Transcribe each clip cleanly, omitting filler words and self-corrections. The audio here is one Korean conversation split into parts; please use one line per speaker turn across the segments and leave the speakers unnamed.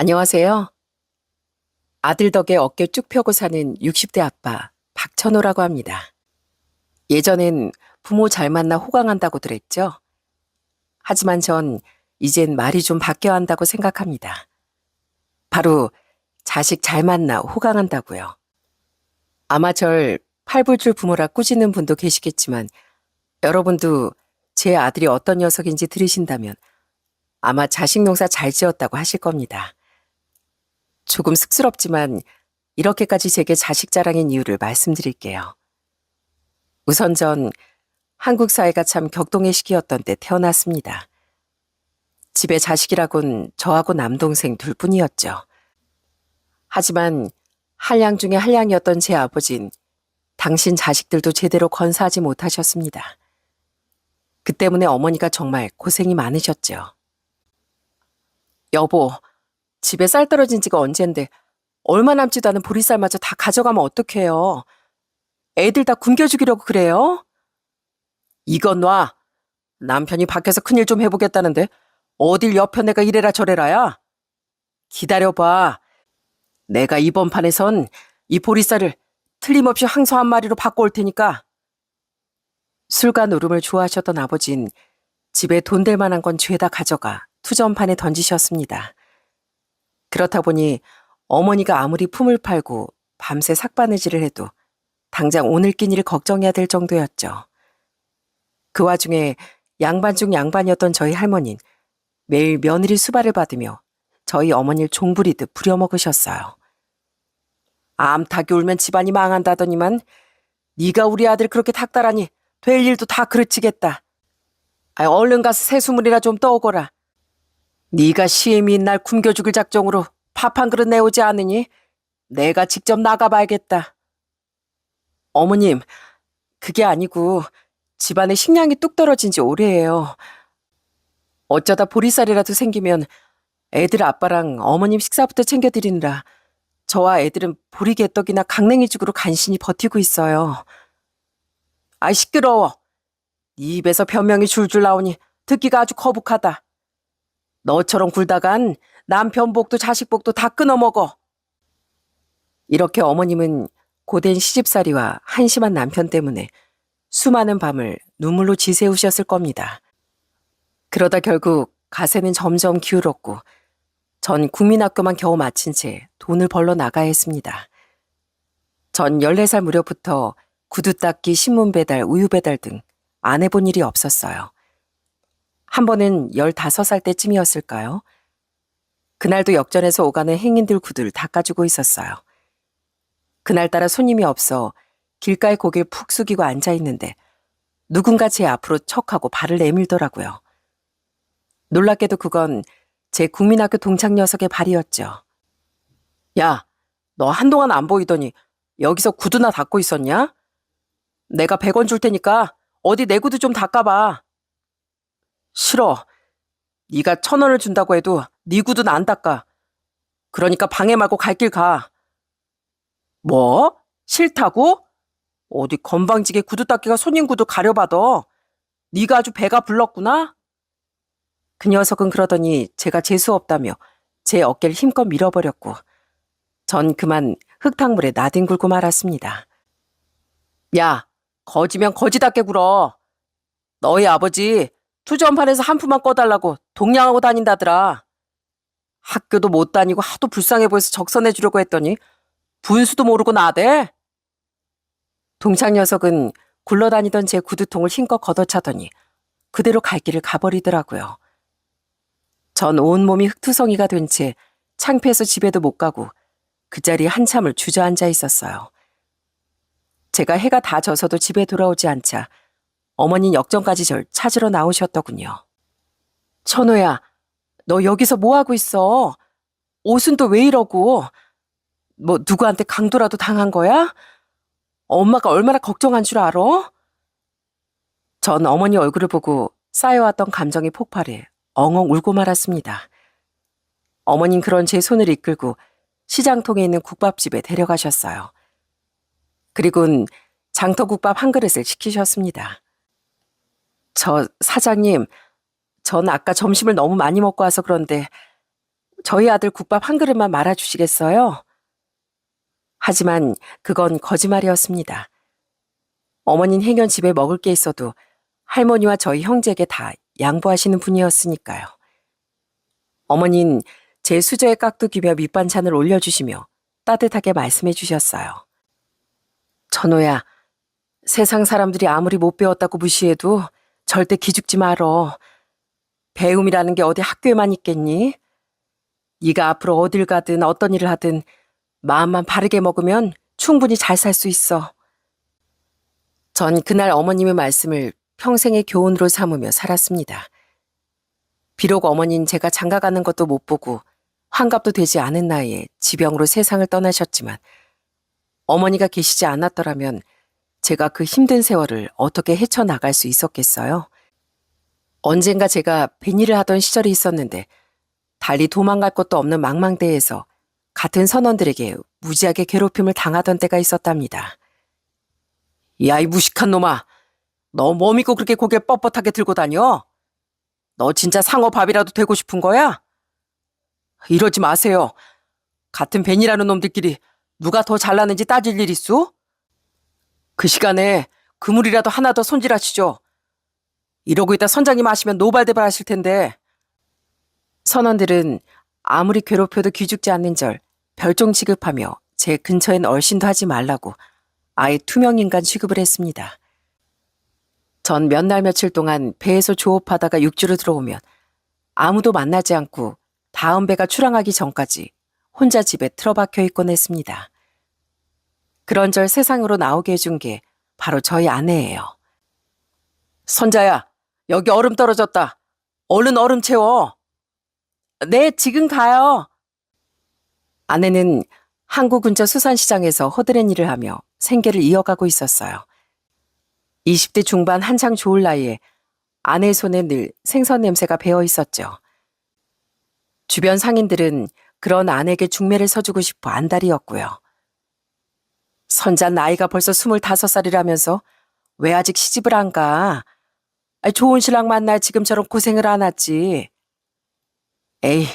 안녕하세요. 아들 덕에 어깨 쭉 펴고 사는 60대 아빠 박천호라고 합니다. 예전엔 부모 잘 만나 호강한다고들 했죠. 하지만 전 이젠 말이 좀 바뀌어야 한다고 생각합니다. 바로 자식 잘 만나 호강한다고요. 아마 절 팔불출 부모라 꾸짖는 분도 계시겠지만 여러분도 제 아들이 어떤 녀석인지 들으신다면 아마 자식 농사 잘 지었다고 하실 겁니다. 조금 쑥스럽지만 이렇게까지 제게 자식 자랑인 이유를 말씀드릴게요. 우선 전 한국 사회가 참 격동의 시기였던 때 태어났습니다. 집에 자식이라곤 저하고 남동생 둘뿐이었죠. 하지만 한량 중에 한량이었던 제 아버진 당신 자식들도 제대로 건사하지 못하셨습니다. 그 때문에 어머니가 정말 고생이 많으셨죠. 여보, 집에 쌀 떨어진 지가 언젠데 얼마 남지도 않은 보리쌀마저 다 가져가면 어떡해요. 애들 다 굶겨 죽이려고 그래요? 이건 놔. 남편이 밖에서 큰일 좀 해보겠다는데 어딜 옆에 내가 이래라 저래라야. 기다려봐. 내가 이번 판에선 이 보리쌀을 틀림없이 황소 한 마리로 바꿔올 테니까. 술과 노름을 좋아하셨던 아버진 집에 돈 될 만한 건 죄다 가져가 투전판에 던지셨습니다. 그렇다 보니 어머니가 아무리 품을 팔고 밤새 삭바느질을 해도 당장 오늘 끼니를 걱정해야 될 정도였죠. 그 와중에 양반 중 양반이었던 저희 할머니는 매일 며느리 수발을 받으며 저희 어머니를 종부리듯 부려먹으셨어요. 암탉이 울면 집안이 망한다더니만 네가 우리 아들 그렇게 닥달하니 될 일도 다 그르치겠다. 얼른 가서 새수물이나 좀 떠오거라. 네가 시애미 날 굶겨 죽일 작정으로 밥 한 그릇 내오지 않으니 내가 직접 나가봐야겠다. 어머님, 그게 아니고 집안에 식량이 뚝 떨어진 지 오래예요. 어쩌다 보리쌀이라도 생기면 애들 아빠랑 어머님 식사부터 챙겨드리느라 저와 애들은 보리개떡이나 강냉이죽으로 간신히 버티고 있어요. 시끄러워. 네 입에서 변명이 줄줄 나오니 듣기가 아주 거북하다. 너처럼 굴다간 남편 복도 자식 복도 다 끊어먹어. 이렇게 어머님은 고된 시집살이와 한심한 남편 때문에 수많은 밤을 눈물로 지새우셨을 겁니다. 그러다 결국 가세는 점점 기울었고 전 국민학교만 겨우 마친 채 돈을 벌러 나가야 했습니다. 전 14살 무렵부터 구두 닦기, 신문 배달, 우유 배달 등 안 해본 일이 없었어요. 한 번은 15살 때쯤이었을까요? 그날도 역전에서 오가는 행인들 구두를 닦아주고 있었어요. 그날따라 손님이 없어 길가에 고개를 푹 숙이고 앉아있는데 누군가 제 앞으로 척하고 발을 내밀더라고요. 놀랍게도 그건 제 국민학교 동창 녀석의 발이었죠. 야, 너 한동안 안 보이더니 여기서 구두나 닦고 있었냐? 내가 100원 줄 테니까 어디 내 구두 좀 닦아봐. 싫어. 네가 1,000원을 준다고 해도 네 구두는 안 닦아. 그러니까 방해 말고 갈 길 가. 뭐? 싫다고? 어디 건방지게 구두 닦기가 손님 구두 가려받아. 네가 아주 배가 불렀구나? 그 녀석은 그러더니 제가 재수없다며 제 어깨를 힘껏 밀어버렸고 전 그만 흙탕물에 나뒹굴고 말았습니다. 야, 거지면 거지답게 굴어. 너희 아버지 투전판에서 한 푼만 꺼달라고 동냥하고 다닌다더라. 학교도 못 다니고 하도 불쌍해 보여서 적선해주려고 했더니 분수도 모르고 나대. 동창 녀석은 굴러다니던 제 구두통을 힘껏 걷어차더니 그대로 갈 길을 가버리더라고요. 전 온몸이 흙투성이가 된 채 창피해서 집에도 못 가고 그 자리에 한참을 주저앉아 있었어요. 제가 해가 다 져서도 집에 돌아오지 않자 어머니는 역전까지 절 찾으러 나오셨더군요. 천호야, 너 여기서 뭐 하고 있어? 옷은 또 왜 이러고? 뭐 누구한테 강도라도 당한 거야? 엄마가 얼마나 걱정한 줄 알아? 전 어머니 얼굴을 보고 쌓여왔던 감정이 폭발해 엉엉 울고 말았습니다. 어머닌 그런 제 손을 이끌고 시장통에 있는 국밥집에 데려가셨어요. 그리고는 장터국밥 한 그릇을 시키셨습니다. 저 사장님, 전 아까 점심을 너무 많이 먹고 와서 그런데 저희 아들 국밥 한 그릇만 말아주시겠어요? 하지만 그건 거짓말이었습니다. 어머닌 행여 집에 먹을 게 있어도 할머니와 저희 형제에게 다 양보하시는 분이었으니까요. 어머닌 제 수저에 깍두기며 밑반찬을 올려주시며 따뜻하게 말씀해 주셨어요. 전호야, 세상 사람들이 아무리 못 배웠다고 무시해도 절대 기죽지 말어. 배움이라는 게 어디 학교에만 있겠니? 네가 앞으로 어딜 가든 어떤 일을 하든 마음만 바르게 먹으면 충분히 잘 살 수 있어. 전 그날 어머님의 말씀을 평생의 교훈으로 삼으며 살았습니다. 비록 어머닌 제가 장가가는 것도 못 보고 환갑도 되지 않은 나이에 지병으로 세상을 떠나셨지만 어머니가 계시지 않았더라면 제가 그 힘든 세월을 어떻게 헤쳐나갈 수 있었겠어요? 언젠가 제가 뱃일을 하던 시절이 있었는데 달리 도망갈 곳도 없는 망망대해에서 같은 선원들에게 무지하게 괴롭힘을 당하던 때가 있었답니다. 야, 이 무식한 놈아. 너 뭐 믿고 그렇게 고개 뻣뻣하게 들고 다녀? 너 진짜 상어 밥이라도 되고 싶은 거야? 이러지 마세요. 같은 벤이라는 놈들끼리 누가 더 잘나는지 따질 일 있소? 그 시간에 그물이라도 하나 더 손질하시죠. 이러고 있다 선장님 아시면 노발대발 하실 텐데. 선원들은 아무리 괴롭혀도 기죽지 않는 절 별종 취급하며 제 근처엔 얼씬도 하지 말라고 아예 투명인간 취급을 했습니다. 전 몇 날 며칠 동안 배에서 조업하다가 육지로 들어오면 아무도 만나지 않고 다음 배가 출항하기 전까지 혼자 집에 틀어박혀 있곤 했습니다. 그런절 세상으로 나오게 해준 게 바로 저희 아내예요. 선자야, 여기 얼음 떨어졌다. 얼른 얼음 채워. 네, 지금 가요. 아내는 항구 근처 수산시장에서 허드렛 일을 하며 생계를 이어가고 있었어요. 20대 중반 한창 좋을 나이에 아내 손에 늘 생선 냄새가 배어 있었죠. 주변 상인들은 그런 아내에게 중매를 서주고 싶어 안달이었고요. 선자 나이가 벌써 25살이라면서 왜 아직 시집을 안 가? 좋은 신랑 만날 지금처럼 고생을 안 하지. 에이,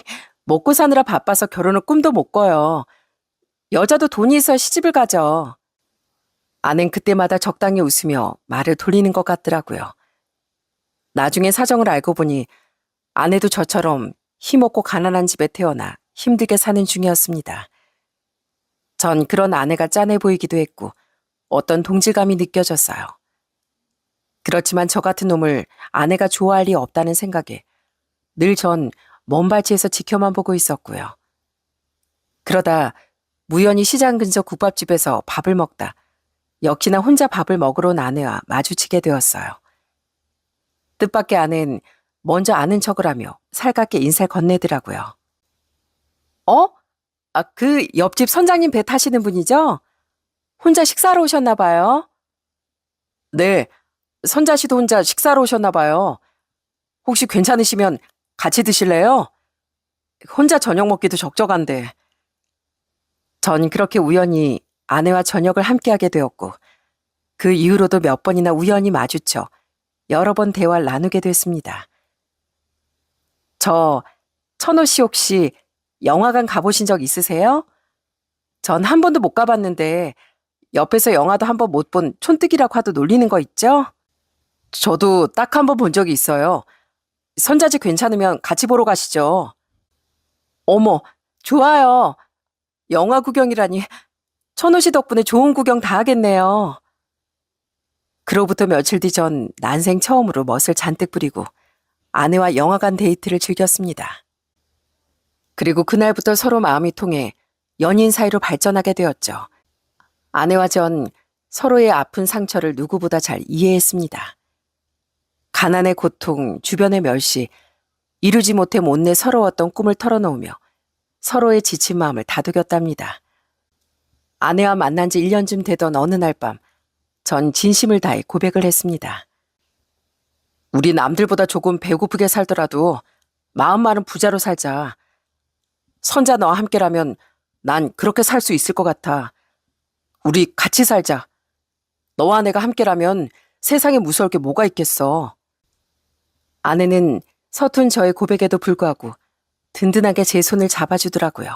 먹고 사느라 바빠서 결혼을 꿈도 못 꿔요. 여자도 돈이 있어야 시집을 가죠. 아낸 그때마다 적당히 웃으며 말을 돌리는 것 같더라고요. 나중에 사정을 알고 보니 아내도 저처럼 힘없고 가난한 집에 태어나 힘들게 사는 중이었습니다. 전 그런 아내가 짠해 보이기도 했고 어떤 동질감이 느껴졌어요. 그렇지만 저 같은 놈을 아내가 좋아할 리 없다는 생각에 늘 전 먼 발치에서 지켜만 보고 있었고요. 그러다 우연히 시장 근처 국밥집에서 밥을 먹다 역시나 혼자 밥을 먹으러 온 아내와 마주치게 되었어요. 뜻밖의 아내는 먼저 아는 척을 하며 살갑게 인사를 건네더라고요. 그 옆집 선장님 배 타시는 분이죠? 혼자 식사하러 오셨나 봐요. 네, 선자 씨도 혼자 식사하러 오셨나 봐요. 혹시 괜찮으시면 같이 드실래요? 혼자 저녁 먹기도 적적한데. 전 그렇게 우연히 아내와 저녁을 함께하게 되었고 그 이후로도 몇 번이나 우연히 마주쳐 여러 번 대화를 나누게 됐습니다. 천호 씨 혹시 영화관 가보신 적 있으세요? 전 한 번도 못 가봤는데 옆에서 영화도 한 번 못 본 촌뜨기라고 하도 놀리는 거 있죠? 저도 딱 한 번 본 적이 있어요. 선자지 괜찮으면 같이 보러 가시죠. 어머, 좋아요. 영화 구경이라니 천호 씨 덕분에 좋은 구경 다 하겠네요. 그로부터 며칠 뒤 전 난생 처음으로 멋을 잔뜩 부리고 아내와 영화관 데이트를 즐겼습니다. 그리고 그날부터 서로 마음이 통해 연인 사이로 발전하게 되었죠. 아내와 전 서로의 아픈 상처를 누구보다 잘 이해했습니다. 가난의 고통, 주변의 멸시, 이루지 못해 못내 서러웠던 꿈을 털어놓으며 서로의 지친 마음을 다독였답니다. 아내와 만난 지 1년쯤 되던 어느 날 밤, 전 진심을 다해 고백을 했습니다. 우리 남들보다 조금 배고프게 살더라도 마음만은 부자로 살자. 선자 너와 함께라면 난 그렇게 살 수 있을 것 같아. 우리 같이 살자. 너와 내가 함께라면 세상에 무서울 게 뭐가 있겠어. 아내는 서툰 저의 고백에도 불구하고 든든하게 제 손을 잡아주더라고요.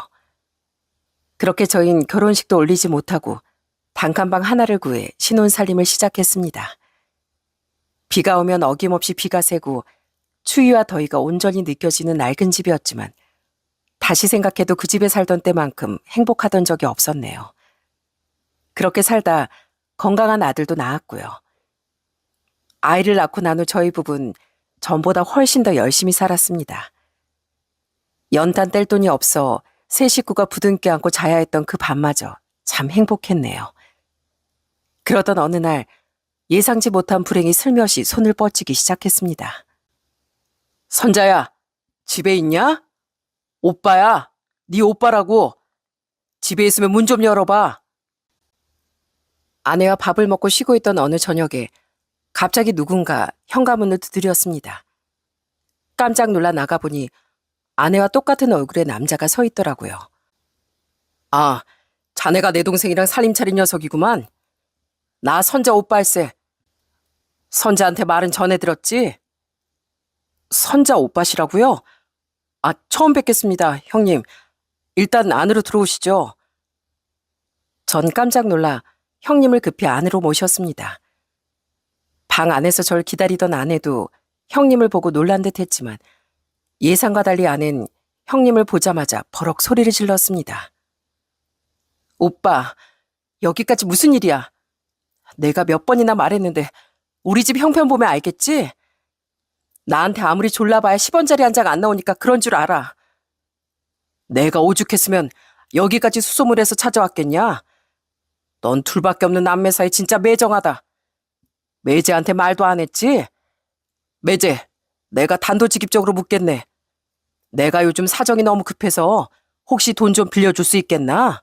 그렇게 저흰 결혼식도 올리지 못하고 단칸방 하나를 구해 신혼살림을 시작했습니다. 비가 오면 어김없이 비가 새고 추위와 더위가 온전히 느껴지는 낡은 집이었지만 다시 생각해도 그 집에 살던 때만큼 행복하던 적이 없었네요. 그렇게 살다 건강한 아들도 낳았고요. 아이를 낳고 난 후 저희 부부는 전보다 훨씬 더 열심히 살았습니다. 연탄 뗄 돈이 없어 세 식구가 부둥켜 안고 자야 했던 그 밤마저 참 행복했네요. 그러던 어느 날 예상치 못한 불행이 슬며시 손을 뻗치기 시작했습니다. 선자야, 집에 있냐? 오빠야, 네 오빠라고. 집에 있으면 문 좀 열어봐. 아내와 밥을 먹고 쉬고 있던 어느 저녁에 갑자기 누군가 현관문을 두드렸습니다. 깜짝 놀라 나가보니 아내와 똑같은 얼굴의 남자가 서 있더라고요. 아, 자네가 내 동생이랑 살림 차린 녀석이구만. 나 선자 오빠일세. 선자한테 말은 전해 들었지? 선자 오빠시라고요? 아, 처음 뵙겠습니다, 형님. 일단 안으로 들어오시죠. 전 깜짝 놀라 형님을 급히 안으로 모셨습니다. 방 안에서 절 기다리던 아내도 형님을 보고 놀란 듯 했지만 예상과 달리 아내는 형님을 보자마자 버럭 소리를 질렀습니다. 오빠, 여기까지 무슨 일이야? 내가 몇 번이나 말했는데 우리 집 형편 보면 알겠지? 나한테 아무리 졸라봐야 10원짜리 한 장 안 나오니까 그런 줄 알아. 내가 오죽했으면 여기까지 수소문해서 찾아왔겠냐? 넌 둘밖에 없는 남매 사이 진짜 매정하다. 매제한테 말도 안 했지? 매제, 내가 단도직입적으로 묻겠네. 내가 요즘 사정이 너무 급해서 혹시 돈 좀 빌려줄 수 있겠나?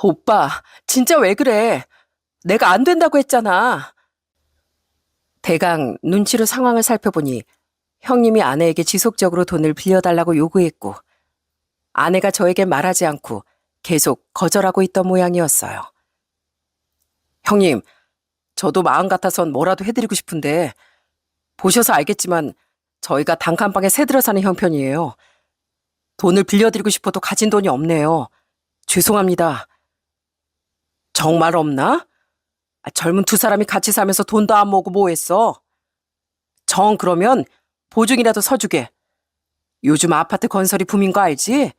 오빠, 진짜 왜 그래? 내가 안 된다고 했잖아. 대강 눈치로 상황을 살펴보니 형님이 아내에게 지속적으로 돈을 빌려달라고 요구했고 아내가 저에게 말하지 않고 계속 거절하고 있던 모양이었어요. 형님, 저도 마음 같아선 뭐라도 해드리고 싶은데 보셔서 알겠지만 저희가 단칸방에 새들어 사는 형편이에요. 돈을 빌려드리고 싶어도 가진 돈이 없네요. 죄송합니다. 정말 없나? 젊은 두 사람이 같이 살면서 돈도 안 모으고 뭐 했어? 정 그러면 보증이라도 서주게. 요즘 아파트 건설이 붐인 거 알지?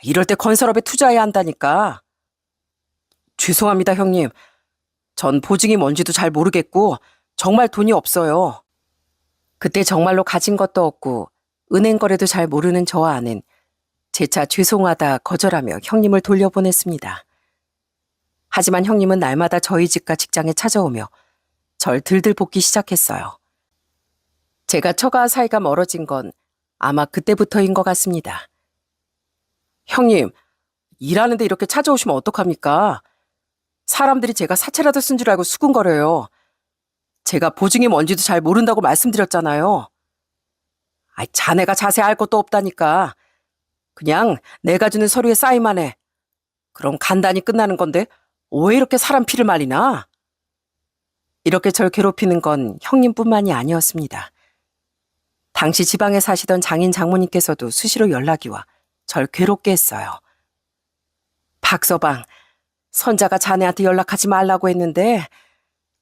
이럴 때 건설업에 투자해야 한다니까. 죄송합니다, 형님. 전 보증이 뭔지도 잘 모르겠고 정말 돈이 없어요. 그때 정말로 가진 것도 없고 은행 거래도 잘 모르는 저와 아는 재차 죄송하다 거절하며 형님을 돌려보냈습니다. 하지만 형님은 날마다 저희 집과 직장에 찾아오며 절 들들 볶기 시작했어요. 제가 처가 사이가 멀어진 건 아마 그때부터인 것 같습니다. 형님, 일하는데 이렇게 찾아오시면 어떡합니까? 사람들이 제가 사채라도 쓴 줄 알고 수군거려요. 제가 보증이 뭔지도 잘 모른다고 말씀드렸잖아요. 자네가 자세히 알 것도 없다니까. 그냥 내가 주는 서류에 사인만 해. 그럼 간단히 끝나는 건데 왜 이렇게 사람 피를 말리나? 이렇게 절 괴롭히는 건 형님뿐만이 아니었습니다. 당시 지방에 사시던 장인 장모님께서도 수시로 연락이 와 절 괴롭게 했어요. 박서방, 선자가 자네한테 연락하지 말라고 했는데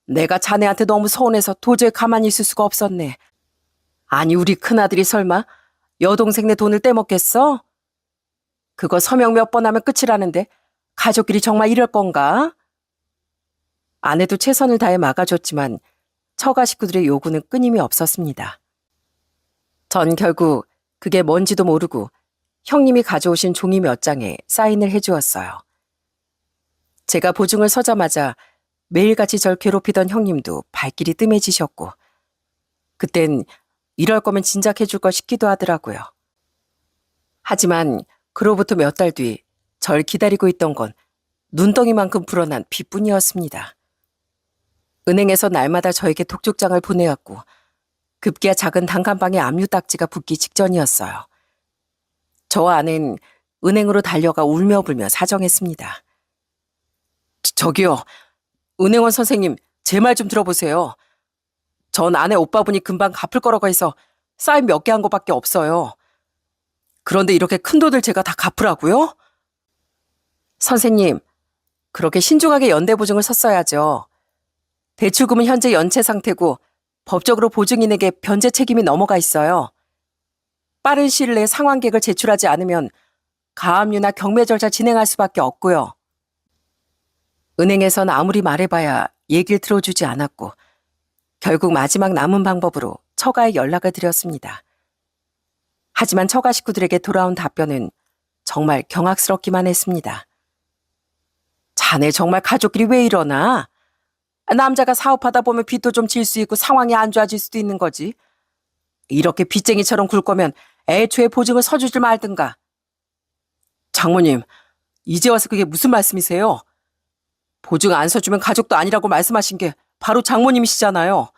내가 자네한테 너무 서운해서 도저히 가만히 있을 수가 없었네. 아니 우리 큰아들이 설마 여동생네 돈을 떼먹겠어? 그거 서명 몇 번 하면 끝이라는데 가족끼리 정말 이럴 건가? 아내도 최선을 다해 막아줬지만 처가 식구들의 요구는 끊임이 없었습니다. 전 결국 그게 뭔지도 모르고 형님이 가져오신 종이 몇 장에 사인을 해주었어요. 제가 보증을 서자마자 매일같이 절 괴롭히던 형님도 발길이 뜸해지셨고 그땐 이럴 거면 진작 해줄 걸 싶기도 하더라고요. 하지만 그로부터 몇 달 뒤 절 기다리고 있던 건 눈덩이만큼 불어난 빚뿐이었습니다. 은행에서 날마다 저에게 독촉장을 보내왔고 급기야 작은 단칸방에 압류딱지가 붙기 직전이었어요. 저와 아내는 은행으로 달려가 울며 불며 사정했습니다. 저기요, 은행원 선생님, 제 말 좀 들어보세요. 전 아내 오빠분이 금방 갚을 거라고 해서 사인 몇 개 한 거밖에 없어요. 그런데 이렇게 큰 돈을 제가 다 갚으라고요? 선생님, 그렇게 신중하게 연대보증을 섰어야죠. 대출금은 현재 연체 상태고 법적으로 보증인에게 변제 책임이 넘어가 있어요. 빠른 시일 내에 상환계획을 제출하지 않으면 가압류나 경매 절차 진행할 수밖에 없고요. 은행에선 아무리 말해봐야 얘기를 들어주지 않았고 결국 마지막 남은 방법으로 처가에 연락을 드렸습니다. 하지만 처가 식구들에게 돌아온 답변은 정말 경악스럽기만 했습니다. 자네 정말 가족끼리 왜 이러나? 남자가 사업하다 보면 빚도 좀 질 수 있고 상황이 안 좋아질 수도 있는 거지. 이렇게 빚쟁이처럼 굴 거면 애초에 보증을 서주질 말든가. 장모님, 이제 와서 그게 무슨 말씀이세요? 보증 안 서주면 가족도 아니라고 말씀하신 게 바로 장모님이시잖아요.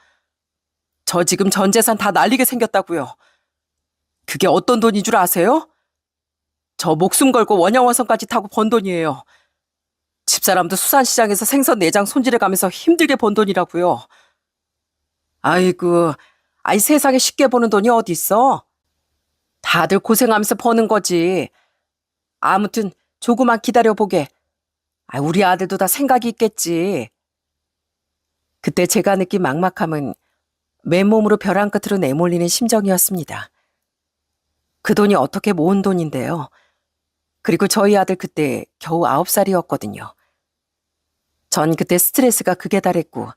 저 지금 전 재산 다 날리게 생겼다고요. 그게 어떤 돈인 줄 아세요? 저 목숨 걸고 원양어선까지 타고 번 돈이에요. 집사람도 수산시장에서 생선 내장 손질해 가면서 힘들게 번 돈이라고요. 아이고, 아이 세상에 쉽게 버는 돈이 어디 있어? 다들 고생하면서 버는 거지. 아무튼 조금만 기다려보게. 우리 아들도 다 생각이 있겠지. 그때 제가 느낀 막막함은 맨몸으로 벼랑 끝으로 내몰리는 심정이었습니다. 그 돈이 어떻게 모은 돈인데요. 그리고 저희 아들 그때 겨우 9살이었거든요. 전 그때 스트레스가 극에 달했고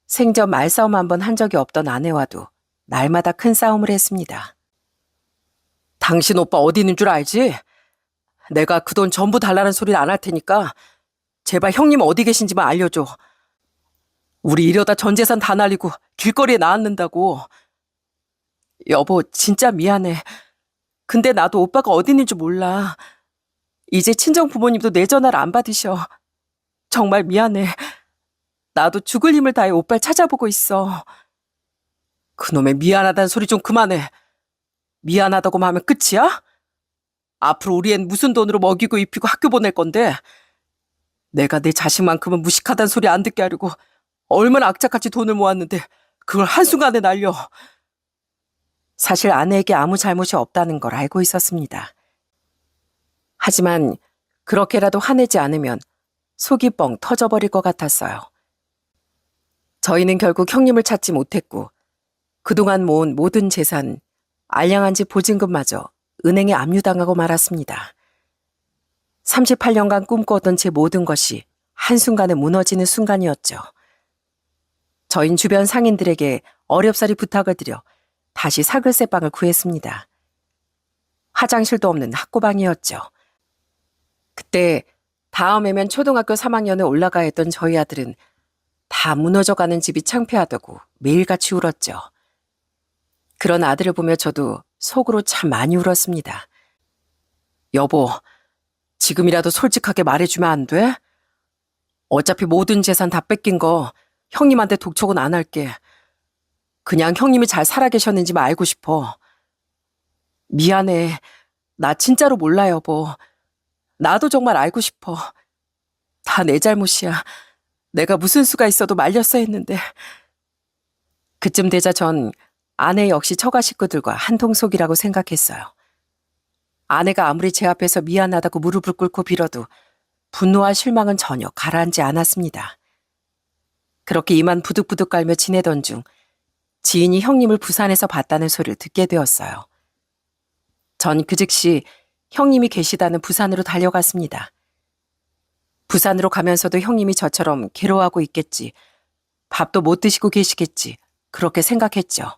생전 말싸움 한 번 한 적이 없던 아내와도 날마다 큰 싸움을 했습니다. 당신 오빠 어디 있는 줄 알지? 내가 그 돈 전부 달라는 소리는 안 할 테니까 제발 형님 어디 계신지만 알려줘. 우리 이러다 전 재산 다 날리고 길거리에 나앉는다고. 여보, 진짜 미안해. 근데 나도 오빠가 어디 있는 줄 몰라. 이제 친정 부모님도 내 전화를 안 받으셔. 정말 미안해. 나도 죽을 힘을 다해 오빠를 찾아보고 있어. 그놈의 미안하다는 소리 좀 그만해. 미안하다고만 하면 끝이야? 앞으로 우리 앤 무슨 돈으로 먹이고 입히고 학교 보낼 건데 내가 내 자식만큼은 무식하다는 소리 안 듣게 하려고 얼마나 악착같이 돈을 모았는데 그걸 한순간에 날려. 사실 아내에게 아무 잘못이 없다는 걸 알고 있었습니다. 하지만 그렇게라도 화내지 않으면 속이 뻥 터져버릴 것 같았어요. 저희는 결국 형님을 찾지 못했고 그동안 모은 모든 재산, 알량한 집 보증금마저 은행에 압류당하고 말았습니다. 38년간 꿈꿔왔던 제 모든 것이 한순간에 무너지는 순간이었죠. 저흰 주변 상인들에게 어렵사리 부탁을 드려 다시 사글세 방을 구했습니다. 화장실도 없는 학고방이었죠. 그때 다음해면 초등학교 3학년에 올라가야 했던 저희 아들은 다 무너져가는 집이 창피하다고 매일같이 울었죠. 그런 아들을 보며 저도 속으로 참 많이 울었습니다. 여보, 지금이라도 솔직하게 말해주면 안 돼? 어차피 모든 재산 다 뺏긴 거 형님한테 독촉은 안 할게. 그냥 형님이 잘 살아계셨는지만 알고 싶어. 미안해. 나 진짜로 몰라, 여보. 나도 정말 알고 싶어. 다 내 잘못이야. 내가 무슨 수가 있어도 말렸어야 했는데. 그쯤 되자 전 아내 역시 처가 식구들과 한통속이라고 생각했어요. 아내가 아무리 제 앞에서 미안하다고 무릎을 꿇고 빌어도 분노와 실망은 전혀 가라앉지 않았습니다. 그렇게 이만 부득부득 깔며 지내던 중 지인이 형님을 부산에서 봤다는 소리를 듣게 되었어요. 전 그 즉시 형님이 계시다는 부산으로 달려갔습니다. 부산으로 가면서도 형님이 저처럼 괴로워하고 있겠지, 밥도 못 드시고 계시겠지, 그렇게 생각했죠.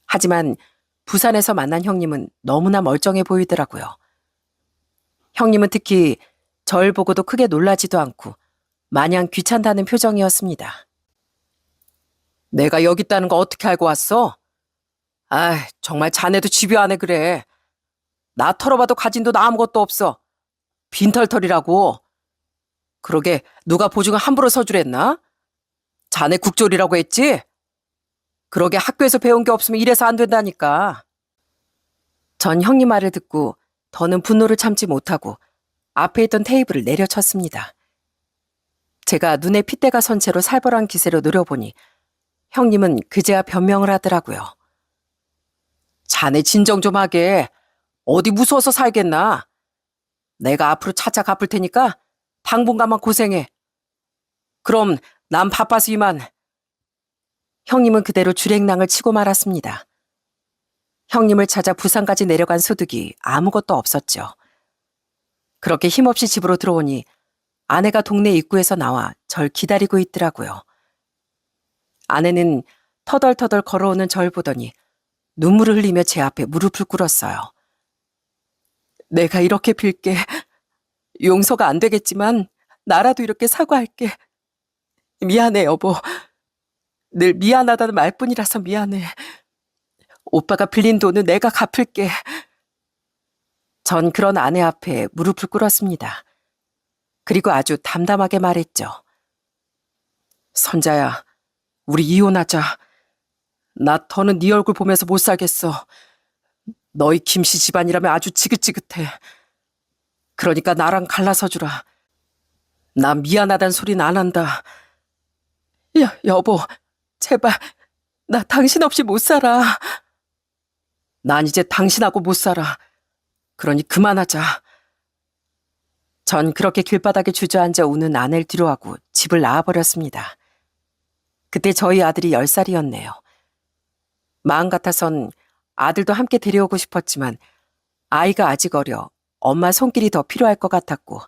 하지만 부산에서 만난 형님은 너무나 멀쩡해 보이더라고요. 형님은 특히 절 보고도 크게 놀라지도 않고 마냥 귀찮다는 표정이었습니다. 내가 여기 있다는 거 어떻게 알고 왔어? 정말 자네도 집요하네 그래. 나 털어봐도 가진 돈 아무것도 없어. 빈털털이라고. 그러게 누가 보증을 함부로 서주랬나? 자네 국졸이라고 했지? 그러게 학교에서 배운 게 없으면 이래서 안 된다니까. 전 형님 말을 듣고 더는 분노를 참지 못하고 앞에 있던 테이블을 내려쳤습니다. 제가 눈에 핏대가 선 채로 살벌한 기세로 노려보니 형님은 그제야 변명을 하더라고요. 자네 진정 좀 하게. 어디 무서워서 살겠나? 내가 앞으로 차차 갚을 테니까 당분간만 고생해. 그럼 난 바빠서 이만. 형님은 그대로 줄행랑을 치고 말았습니다. 형님을 찾아 부산까지 내려간 소득이 아무것도 없었죠. 그렇게 힘없이 집으로 들어오니 아내가 동네 입구에서 나와 절 기다리고 있더라고요. 아내는 터덜터덜 걸어오는 절 보더니 눈물을 흘리며 제 앞에 무릎을 꿇었어요. 내가 이렇게 빌게. 용서가 안 되겠지만 나라도 이렇게 사과할게. 미안해, 여보. 늘 미안하다는 말뿐이라서 미안해. 오빠가 빌린 돈은 내가 갚을게. 전 그런 아내 앞에 무릎을 꿇었습니다. 그리고 아주 담담하게 말했죠. 선자야, 우리 이혼하자. 나 더는 네 얼굴 보면서 못 살겠어. 너희 김씨 집안이라면 아주 지긋지긋해. 그러니까 나랑 갈라서 주라. 나 미안하단 소리는 안 한다. 야, 여보, 제발, 나 당신 없이 못 살아. 난 이제 당신하고 못 살아. 그러니 그만하자. 전 그렇게 길바닥에 주저앉아 우는 아내를 뒤로하고 집을 나와버렸습니다. 그때 저희 아들이 10살이었네요. 마음 같아선 아들도 함께 데려오고 싶었지만 아이가 아직 어려 엄마 손길이 더 필요할 것 같았고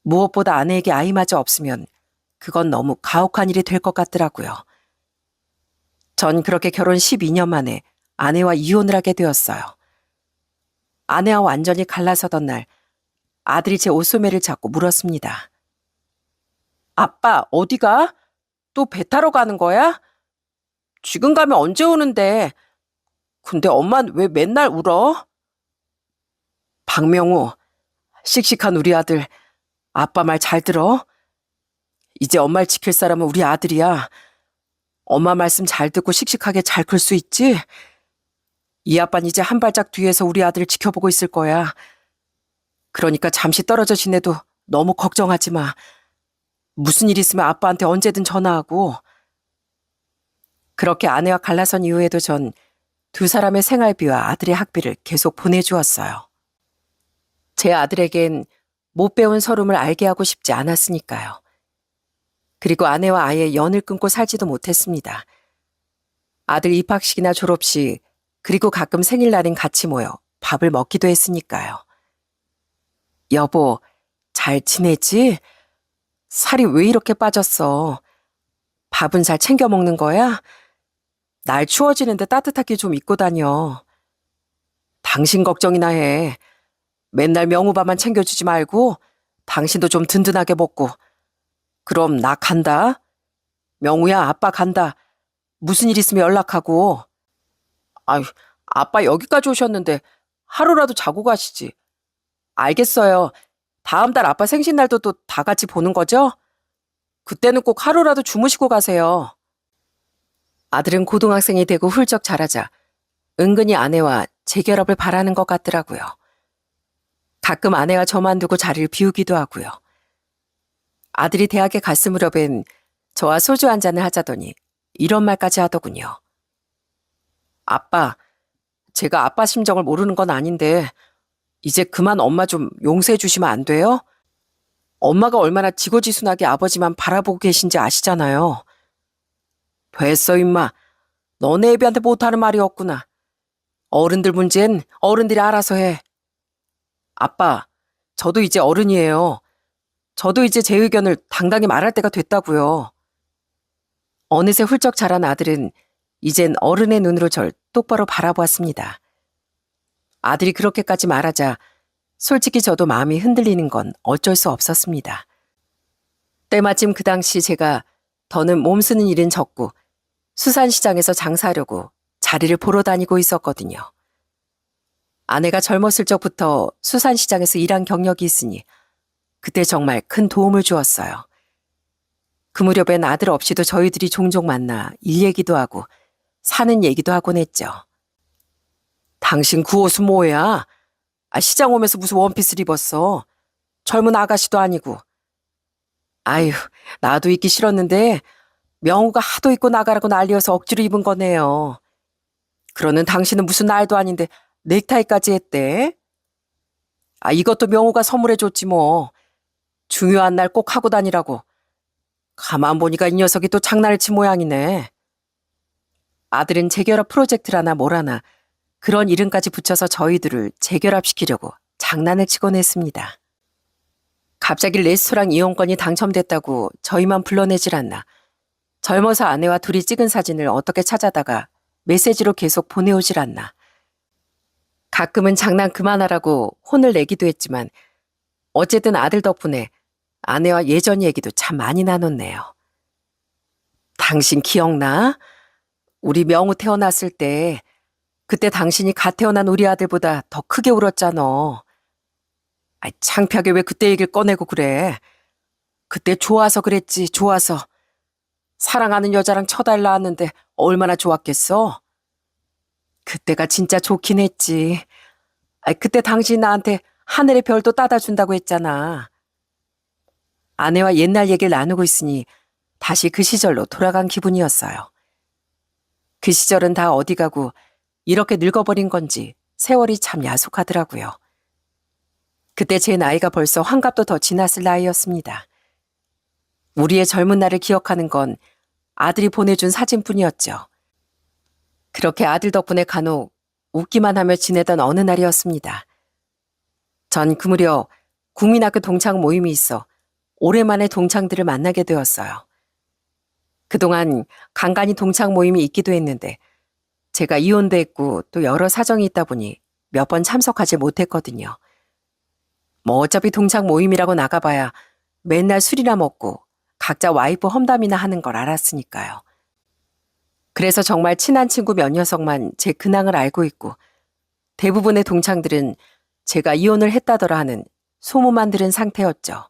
무엇보다 아내에게 아이마저 없으면 그건 너무 가혹한 일이 될 것 같더라고요. 전 그렇게 결혼 12년 만에 아내와 이혼을 하게 되었어요. 아내와 완전히 갈라서던 날 아들이 제 옷소매를 잡고 물었습니다. 아빠, 어디가? 또 배 타러 가는 거야? 지금 가면 언제 오는데? 근데 엄만 왜 맨날 울어? 박명우, 씩씩한 우리 아들, 아빠 말 잘 들어? 이제 엄마를 지킬 사람은 우리 아들이야. 엄마 말씀 잘 듣고 씩씩하게 잘 클 수 있지? 이 아빠는 이제 한 발짝 뒤에서 우리 아들을 지켜보고 있을 거야. 그러니까 잠시 떨어져 지내도 너무 걱정하지 마. 무슨 일 있으면 아빠한테 언제든 전화하고. 그렇게 아내와 갈라선 이후에도 전 두 사람의 생활비와 아들의 학비를 계속 보내주었어요. 제 아들에겐 못 배운 서름을 알게 하고 싶지 않았으니까요. 그리고 아내와 아예 연을 끊고 살지도 못했습니다. 아들 입학식이나 졸업식, 그리고 가끔 생일날엔 같이 모여 밥을 먹기도 했으니까요. 여보, 잘 지내지? 살이 왜 이렇게 빠졌어? 밥은 잘 챙겨 먹는 거야? 날 추워지는데 따뜻하게 좀 입고 다녀. 당신 걱정이나 해. 맨날 명우밥만 챙겨주지 말고 당신도 좀 든든하게 먹고. 그럼 나 간다. 명우야, 아빠 간다. 무슨 일 있으면 연락하고. 아유, 아빠 여기까지 오셨는데 하루라도 자고 가시지. 알겠어요. 다음 달 아빠 생신날도 또 다 같이 보는 거죠? 그때는 꼭 하루라도 주무시고 가세요. 아들은 고등학생이 되고 훌쩍 자라자 은근히 아내와 재결합을 바라는 것 같더라고요. 가끔 아내가 저만 두고 자리를 비우기도 하고요. 아들이 대학에 갔을 무렵엔 저와 소주 한 잔을 하자더니 이런 말까지 하더군요. 아빠, 제가 아빠 심정을 모르는 건 아닌데 이제 그만 엄마 좀 용서해 주시면 안 돼요? 엄마가 얼마나 지고지순하게 아버지만 바라보고 계신지 아시잖아요. 됐어, 임마. 너네 애비한테 못하는 말이었구나. 어른들 문제는 어른들이 알아서 해. 아빠, 저도 이제 어른이에요. 저도 이제 제 의견을 당당히 말할 때가 됐다고요. 어느새 훌쩍 자란 아들은 이젠 어른의 눈으로 절 똑바로 바라보았습니다. 아들이 그렇게까지 말하자 솔직히 저도 마음이 흔들리는 건 어쩔 수 없었습니다. 때마침 그 당시 제가 더는 몸쓰는 일은 적고 수산시장에서 장사하려고 자리를 보러 다니고 있었거든요. 아내가 젊었을 적부터 수산시장에서 일한 경력이 있으니 그때 정말 큰 도움을 주었어요. 그 무렵엔 아들 없이도 저희들이 종종 만나 일 얘기도 하고 사는 얘기도 하곤 했죠. 당신 그 옷은 뭐야? 시장 오면서 무슨 원피스를 입었어? 젊은 아가씨도 아니고. 아유, 나도 입기 싫었는데 명우가 하도 입고 나가라고 난리여서 억지로 입은 거네요. 그러는 당신은 무슨 날도 아닌데 넥타이까지 했대. 아, 이것도 명호가 선물해줬지 뭐. 중요한 날 꼭 하고 다니라고. 가만 보니까 이 녀석이 또 장난을 친 모양이네. 아들은 재결합 프로젝트라나 뭐라나 그런 이름까지 붙여서 저희들을 재결합시키려고 장난을 치곤 했습니다. 갑자기 레스토랑 이용권이 당첨됐다고 저희만 불러내질 않나. 젊어서 아내와 둘이 찍은 사진을 어떻게 찾아다가 메시지로 계속 보내오질 않나. 가끔은 장난 그만하라고 혼을 내기도 했지만 어쨌든 아들 덕분에 아내와 예전 얘기도 참 많이 나눴네요. 당신 기억나? 우리 명우 태어났을 때 그때 당신이 갓 태어난 우리 아들보다 더 크게 울었잖아. 아이, 창피하게 왜 그때 얘기를 꺼내고 그래. 그때 좋아서 그랬지, 좋아서. 사랑하는 여자랑 처달 낳았는데 얼마나 좋았겠어? 그때가 진짜 좋긴 했지. 아이, 그때 당신 나한테 하늘의 별도 따다 준다고 했잖아. 아내와 옛날 얘기를 나누고 있으니 다시 그 시절로 돌아간 기분이었어요. 그 시절은 다 어디 가고 이렇게 늙어버린 건지 세월이 참 야속하더라고요. 그때 제 나이가 벌써 환갑도 더 지났을 나이였습니다. 우리의 젊은 날을 기억하는 건 아들이 보내준 사진뿐이었죠. 그렇게 아들 덕분에 간혹 웃기만 하며 지내던 어느 날이었습니다. 전 그 무렵 국민학교 동창 모임이 있어 오랜만에 동창들을 만나게 되었어요. 그동안 간간히 동창 모임이 있기도 했는데 제가 이혼도 했고 또 여러 사정이 있다 보니 몇 번 참석하지 못했거든요. 뭐 어차피 동창 모임이라고 나가봐야 맨날 술이나 먹고 각자 와이프 험담이나 하는 걸 알았으니까요. 그래서 정말 친한 친구 몇 녀석만 제 근황을 알고 있고 대부분의 동창들은 제가 이혼을 했다더라 하는 소문만 들은 상태였죠.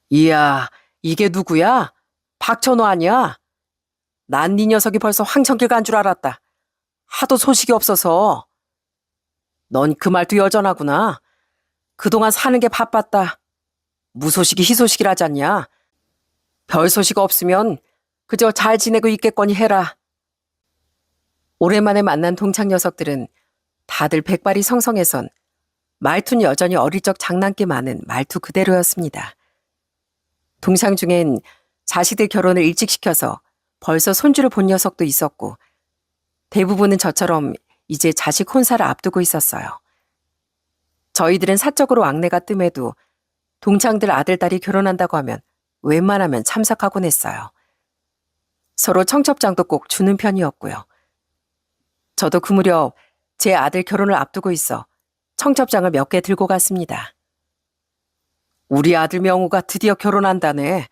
이야, 이게 누구야? 박천호 아니야? 난 네 녀석이 벌써 황천길 간 줄 알았다. 하도 소식이 없어서. 넌 그 말도 여전하구나. 그동안 사는 게 바빴다. 무소식이 희소식이라잖냐. 별 소식 없으면 그저 잘 지내고 있겠거니 해라. 오랜만에 만난 동창 녀석들은 다들 백발이 성성해선 말투는 여전히 어릴 적 장난기 많은 말투 그대로였습니다. 동창 중엔 자식들 결혼을 일찍 시켜서 벌써 손주를 본 녀석도 있었고 대부분은 저처럼 이제 자식 혼사를 앞두고 있었어요. 저희들은 사적으로 왕래가 뜸해도 동창들 아들, 딸이 결혼한다고 하면 웬만하면 참석하곤 했어요. 서로 청첩장도 꼭 주는 편이었고요. 저도 그 무렵 제 아들 결혼을 앞두고 있어 청첩장을 몇 개 들고 갔습니다. 우리 아들 명우가 드디어 결혼한다네.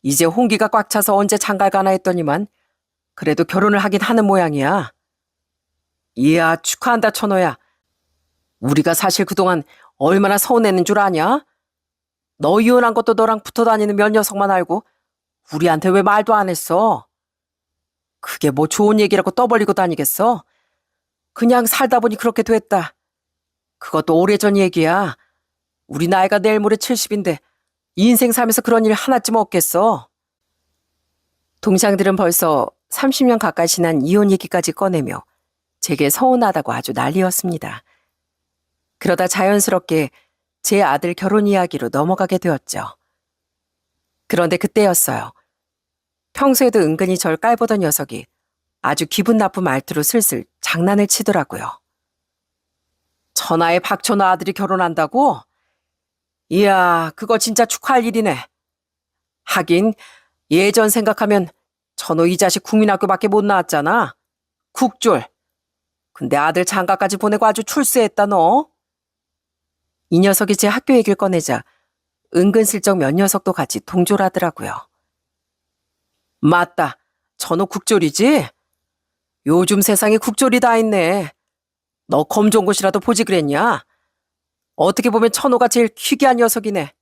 이제 홍기가 꽉 차서 언제 장가 가나 했더니만 그래도 결혼을 하긴 하는 모양이야. 이야, 축하한다 천호야. 우리가 사실 그동안 얼마나 서운했는 줄 아냐? 너 이혼한 것도 너랑 붙어 다니는 몇 녀석만 알고 우리한테 왜 말도 안 했어? 그게 뭐 좋은 얘기라고 떠벌리고 다니겠어? 그냥 살다 보니 그렇게 됐다. 그것도 오래전 얘기야. 우리 나이가 내일 모레 70인데 인생 살면서 그런 일 하나쯤 없겠어. 동창들은 벌써 30년 가까이 지난 이혼 얘기까지 꺼내며 제게 서운하다고 아주 난리였습니다. 그러다 자연스럽게 제 아들 결혼 이야기로 넘어가게 되었죠. 그런데 그때였어요. 평소에도 은근히 절 깔보던 녀석이 아주 기분 나쁜 말투로 슬슬 장난을 치더라고요. 천하의 박천호 아들이 결혼한다고? 이야, 그거 진짜 축하할 일이네. 하긴 예전 생각하면 천호 이 자식 국민학교밖에 못 나왔잖아. 국졸. 근데 아들 장가까지 보내고 아주 출세했다 너. 이 녀석이 제 학교 얘기를 꺼내자 은근슬쩍 몇 녀석도 같이 동조를 하더라고요. 맞다. 천호 국졸이지? 요즘 세상에 국졸이 다 있네. 너 검정고시라도 보지 그랬냐? 어떻게 보면 천호가 제일 희귀한 녀석이네.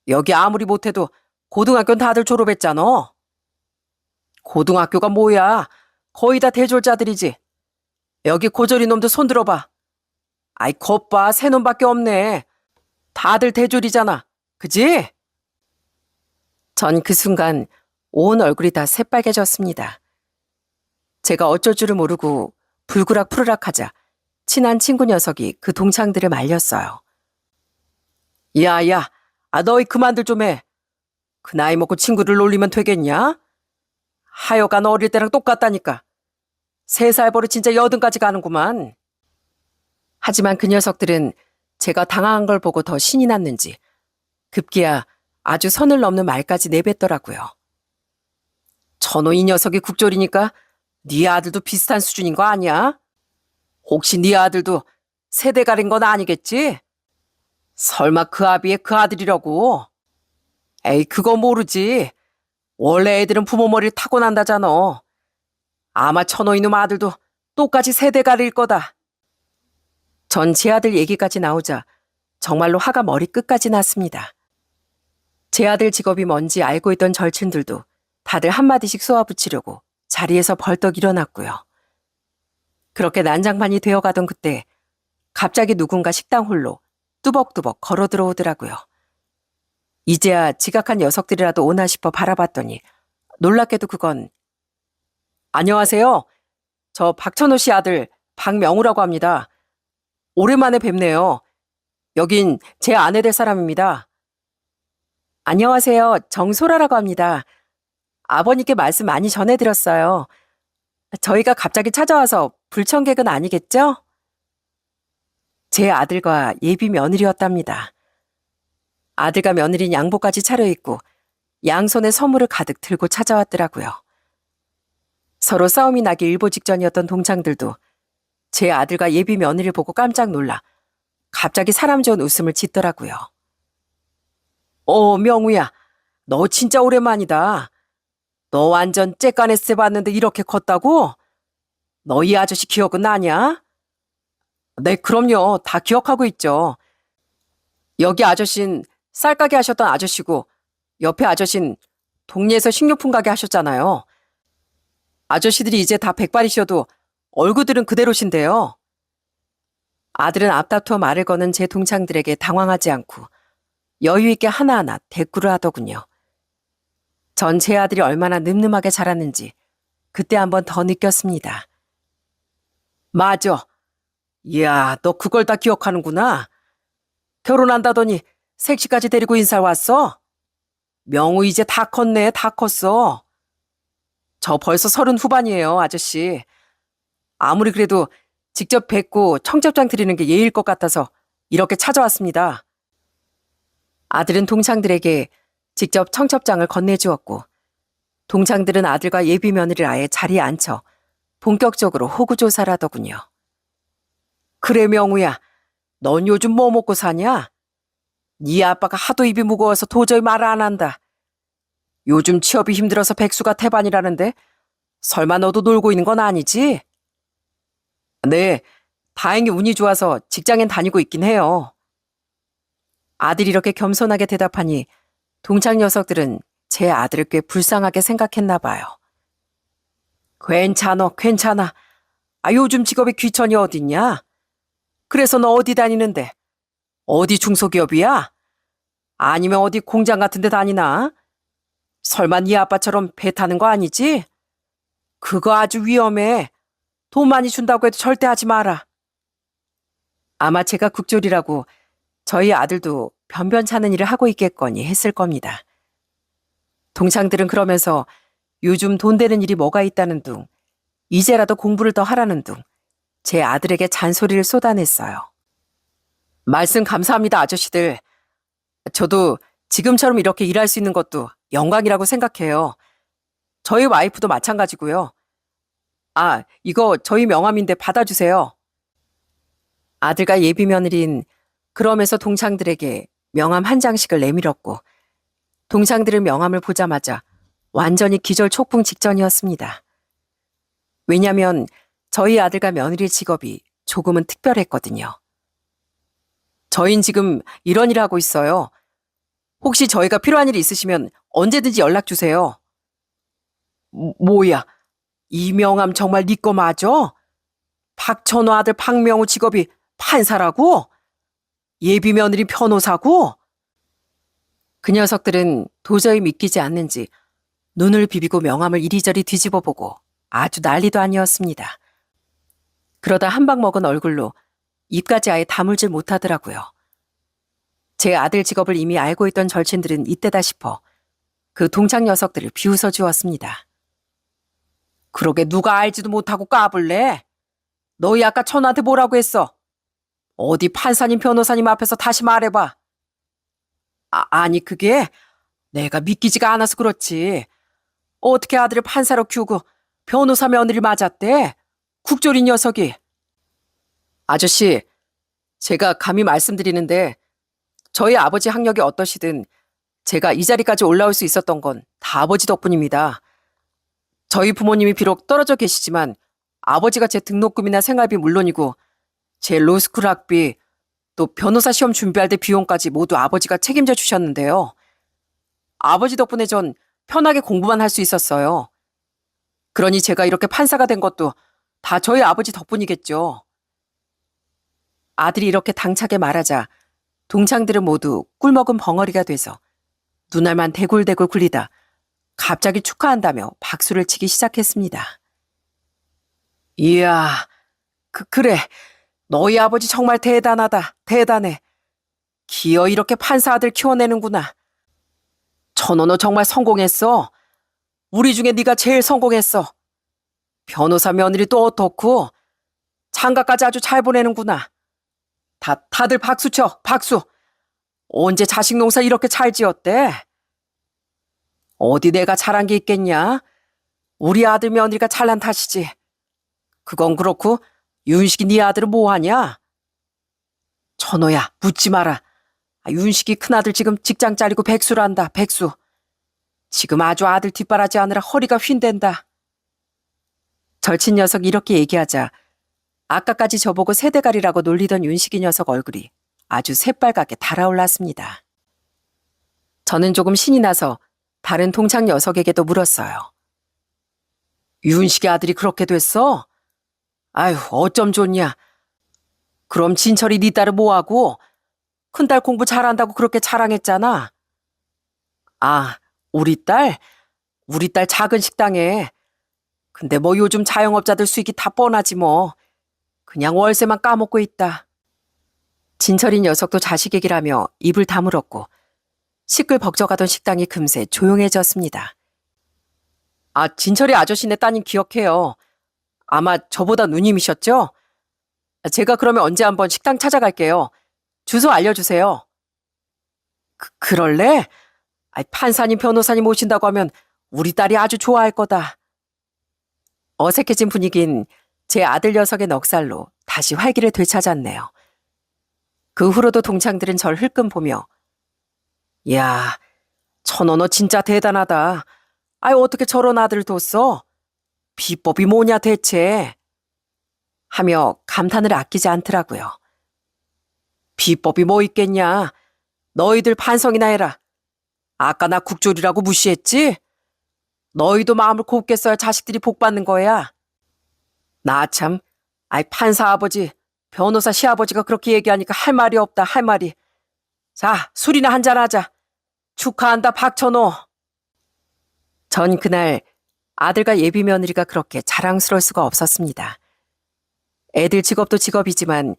여기 아무리 못해도 고등학교는 다들 졸업했잖아. 고등학교가 뭐야? 거의 다 대졸자들이지. 여기 고졸이 놈도 손 들어봐. 아이 겉봐 새 놈밖에 없네. 다들 대졸이잖아. 그지? 전 그 순간 온 얼굴이 다 새빨개졌습니다. 제가 어쩔 줄을 모르고 불그락 푸르락 하자 친한 친구 녀석이 그 동창들을 말렸어요. 야야, 너희 그만들 좀 해. 그 나이 먹고 친구를 놀리면 되겠냐? 하여간 어릴 때랑 똑같다니까. 3살 버릇 진짜 80까지 가는구만. 하지만 그 녀석들은 제가 당황한 걸 보고 더 신이 났는지 급기야 아주 선을 넘는 말까지 내뱉더라고요. 전호 이 녀석이 국졸이니까 네 아들도 비슷한 수준인 거 아니야? 혹시 네 아들도 세대 가린 건 아니겠지? 설마 그 아비의 그 아들이라고? 에이, 그거 모르지. 원래 애들은 부모 머리를 타고난다잖아. 아마 천호 이놈 아들도 똑같이 세대 가릴 거다. 전 제 아들 얘기까지 나오자 정말로 화가 머리 끝까지 났습니다. 제 아들 직업이 뭔지 알고 있던 절친들도 다들 한마디씩 쏘아붙이려고 자리에서 벌떡 일어났고요. 그렇게 난장판이 되어가던 그때 갑자기 누군가 식당 홀로 뚜벅뚜벅 걸어 들어오더라고요. 이제야 지각한 녀석들이라도 오나 싶어 바라봤더니 놀랍게도 그건 안녕하세요. 저 박천호 씨 아들 박명우라고 합니다. 오랜만에 뵙네요. 여긴 제 아내 될 사람입니다. 안녕하세요. 정소라라고 합니다. 아버님께 말씀 많이 전해드렸어요. 저희가 갑자기 찾아와서 불청객은 아니겠죠? 제 아들과 예비 며느리였답니다. 아들과 며느리는 양복까지 차려입고 양손에 선물을 가득 들고 찾아왔더라고요. 서로 싸움이 나기 일보 직전이었던 동창들도 제 아들과 예비 며느리를 보고 깜짝 놀라 갑자기 사람 좋은 웃음을 짓더라고요. 명우야, 너 진짜 오랜만이다. 너 완전 째까냈을 때 봤는데 이렇게 컸다고? 너 이 아저씨 기억은 나냐? 네, 그럼요. 다 기억하고 있죠. 여기 아저씨는 쌀가게 하셨던 아저씨고 옆에 아저씨는 동네에서 식료품 가게 하셨잖아요. 아저씨들이 이제 다 백발이셔도 얼굴들은 그대로신데요. 아들은 앞다투어 말을 거는 제 동창들에게 당황하지 않고 여유 있게 하나하나 대꾸를 하더군요. 전 제 아들이 얼마나 늠름하게 자랐는지 그때 한번 더 느꼈습니다. 맞아. 이야, 너 그걸 다 기억하는구나. 결혼한다더니 색시까지 데리고 인사를 왔어? 명우 이제 다 컸네, 다 컸어. 저 벌써 30 후반이에요, 아저씨. 아무리 그래도 직접 뵙고 청첩장 드리는 게 예의일 것 같아서 이렇게 찾아왔습니다. 아들은 동창들에게 직접 청첩장을 건네주었고 동창들은 아들과 예비 며느리를 아예 자리에 앉혀 본격적으로 호구조사를 하더군요. 그래 명우야, 넌 요즘 뭐 먹고 사냐? 네 아빠가 하도 입이 무거워서 도저히 말을 안 한다. 요즘 취업이 힘들어서 백수가 태반이라는데 설마 너도 놀고 있는 건 아니지? 네, 다행히 운이 좋아서 직장엔 다니고 있긴 해요. 아들이 이렇게 겸손하게 대답하니 동창 녀석들은 제 아들을 꽤 불쌍하게 생각했나 봐요. 괜찮아. 요즘 직업에 귀천이 어딨냐? 그래서 너 어디 다니는데? 어디 중소기업이야? 아니면 어디 공장 같은 데 다니나? 설마 네 아빠처럼 배 타는 거 아니지? 그거 아주 위험해. 돈 많이 준다고 해도 절대 하지 마라. 아마 제가 국졸이라고 저희 아들도 변변찮은 일을 하고 있겠거니 했을 겁니다. 동창들은 그러면서 요즘 돈 되는 일이 뭐가 있다는 둥, 이제라도 공부를 더 하라는 둥, 제 아들에게 잔소리를 쏟아냈어요. 말씀 감사합니다, 아저씨들. 저도 지금처럼 이렇게 일할 수 있는 것도 영광이라고 생각해요. 저희 와이프도 마찬가지고요. 이거 저희 명함인데 받아주세요. 아들과 예비 며느리는 그러면서 동창들에게 명함 한 장씩을 내밀었고 동창들은 명함을 보자마자 완전히 기절촉풍 직전이었습니다. 왜냐하면 저희 아들과 며느리 직업이 조금은 특별했거든요. 저희는 지금 이런 일을 하고 있어요. 혹시 저희가 필요한 일이 있으시면 언제든지 연락 주세요. 뭐야, 이 명함 정말 네 거 맞아? 박천호 아들 박명우 직업이 판사라고? 예비 며느리 변호사고? 그 녀석들은 도저히 믿기지 않는지 눈을 비비고 명함을 이리저리 뒤집어 보고 아주 난리도 아니었습니다. 그러다 한 방 먹은 얼굴로 입까지 아예 다물질 못하더라고요. 제 아들 직업을 이미 알고 있던 절친들은 이때다 싶어 그 동창 녀석들을 비웃어 주었습니다. 그러게 누가 알지도 못하고 까불래? 너희 아까 천우한테 뭐라고 했어? 어디 판사님 변호사님 앞에서 다시 말해봐. 아니 그게 내가 믿기지가 않아서 그렇지. 어떻게 아들을 판사로 키우고 변호사 며느리 맞았대? 국조리 녀석이. 아저씨, 제가 감히 말씀드리는데 저희 아버지 학력이 어떠시든 제가 이 자리까지 올라올 수 있었던 건 다 아버지 덕분입니다. 저희 부모님이 비록 떨어져 계시지만 아버지가 제 등록금이나 생활비 물론이고 제 로스쿨 학비 또 변호사 시험 준비할 때 비용까지 모두 아버지가 책임져 주셨는데요. 아버지 덕분에 전 편하게 공부만 할 수 있었어요. 그러니 제가 이렇게 판사가 된 것도 다 저희 아버지 덕분이겠죠. 아들이 이렇게 당차게 말하자 동창들은 모두 꿀먹은 벙어리가 돼서 눈알만 대굴대굴 굴리다 갑자기 축하한다며 박수를 치기 시작했습니다. 이야, 그래. 너희 아버지 정말 대단하다. 대단해. 기어 이렇게 판사 아들 키워내는구나. 천호 너 정말 성공했어. 우리 중에 네가 제일 성공했어. 변호사 며느리 또 어떻고 장가까지 아주 잘 보내는구나. 다들 박수 쳐. 박수. 언제 자식 농사 이렇게 잘 지었대? 어디 내가 잘한 게 있겠냐? 우리 아들 며느리가 잘난 탓이지. 그건 그렇고 윤식이 네 아들은 뭐하냐? 천호야, 묻지 마라. 윤식이 큰아들 지금 직장 짜리고 백수란다. 백수. 지금 아주 아들 뒷바라지 하느라 허리가 휜댄다. 절친 녀석 이렇게 얘기하자 아까까지 저보고 세대갈이라고 놀리던 윤식이 녀석 얼굴이 아주 새빨갛게 달아올랐습니다. 저는 조금 신이 나서 다른 동창 녀석에게도 물었어요. 윤식이 아들이 그렇게 됐어? 아휴, 어쩜 좋냐. 그럼 진철이 네 딸은 뭐하고? 큰딸 공부 잘한다고 그렇게 자랑했잖아. 아, 우리 딸? 우리 딸 작은 식당에. 근데 뭐 요즘 자영업자들 수익이 다 뻔하지 뭐. 그냥 월세만 까먹고 있다. 진철이 녀석도 자식 얘기라며 입을 다물었고 시끌벅적하던 식당이 금세 조용해졌습니다. 아, 진철이 아저씨네 따님 기억해요. 아마 저보다 누님이셨죠? 제가 그러면 언제 한번 식당 찾아갈게요. 주소 알려주세요. 그럴래? 판사님 변호사님 오신다고 하면 우리 딸이 아주 좋아할 거다. 어색해진 분위긴 제 아들 녀석의 넉살로 다시 활기를 되찾았네요. 그 후로도 동창들은 절 흘끔 보며 야, 천호 너 진짜 대단하다. 어떻게 저런 아들을 뒀어? 비법이 뭐냐 대체? 하며 감탄을 아끼지 않더라고요. 비법이 뭐 있겠냐? 너희들 반성이나 해라. 아까 나 국졸이라고 무시했지? 너희도 마음을 곱게 써야 자식들이 복 받는 거야. 나 참, 판사 아버지, 변호사 시아버지가 그렇게 얘기하니까 할 말이 없다, 할 말이. 자, 술이나 한잔하자. 축하한다, 박천호. 전 그날 아들과 예비 며느리가 그렇게 자랑스러울 수가 없었습니다. 애들 직업도 직업이지만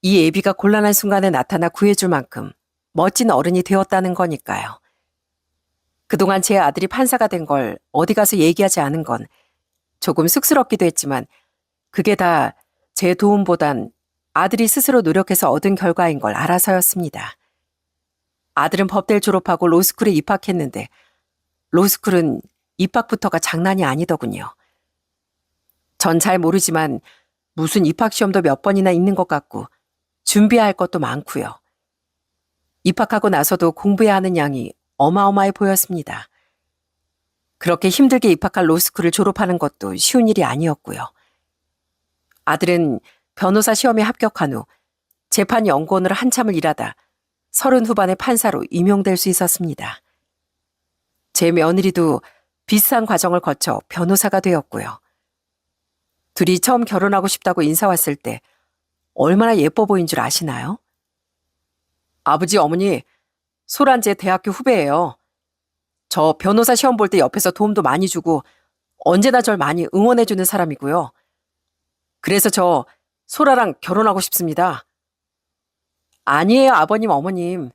이 예비가 곤란한 순간에 나타나 구해줄 만큼 멋진 어른이 되었다는 거니까요. 그동안 제 아들이 판사가 된 걸 어디 가서 얘기하지 않은 건 조금 쑥스럽기도 했지만 그게 다 제 도움보단 아들이 스스로 노력해서 얻은 결과인 걸 알아서였습니다. 아들은 법대를 졸업하고 로스쿨에 입학했는데 로스쿨은 입학부터가 장난이 아니더군요. 전 잘 모르지만 무슨 입학시험도 몇 번이나 있는 것 같고 준비해야 할 것도 많고요. 입학하고 나서도 공부해야 하는 양이 어마어마해 보였습니다. 그렇게 힘들게 입학할 로스쿨을 졸업하는 것도 쉬운 일이 아니었고요. 아들은 변호사 시험에 합격한 후 재판 연구원으로 한참을 일하다 30 후반의 판사로 임용될 수 있었습니다. 제 며느리도 비슷한 과정을 거쳐 변호사가 되었고요. 둘이 처음 결혼하고 싶다고 인사 왔을 때 얼마나 예뻐 보인 줄 아시나요? 아버지, 어머니, 소란제 대학교 후배예요. 저 변호사 시험 볼 때 옆에서 도움도 많이 주고 언제나 절 많이 응원해주는 사람이고요. 그래서 저 소라랑 결혼하고 싶습니다. 아니에요, 아버님, 어머님.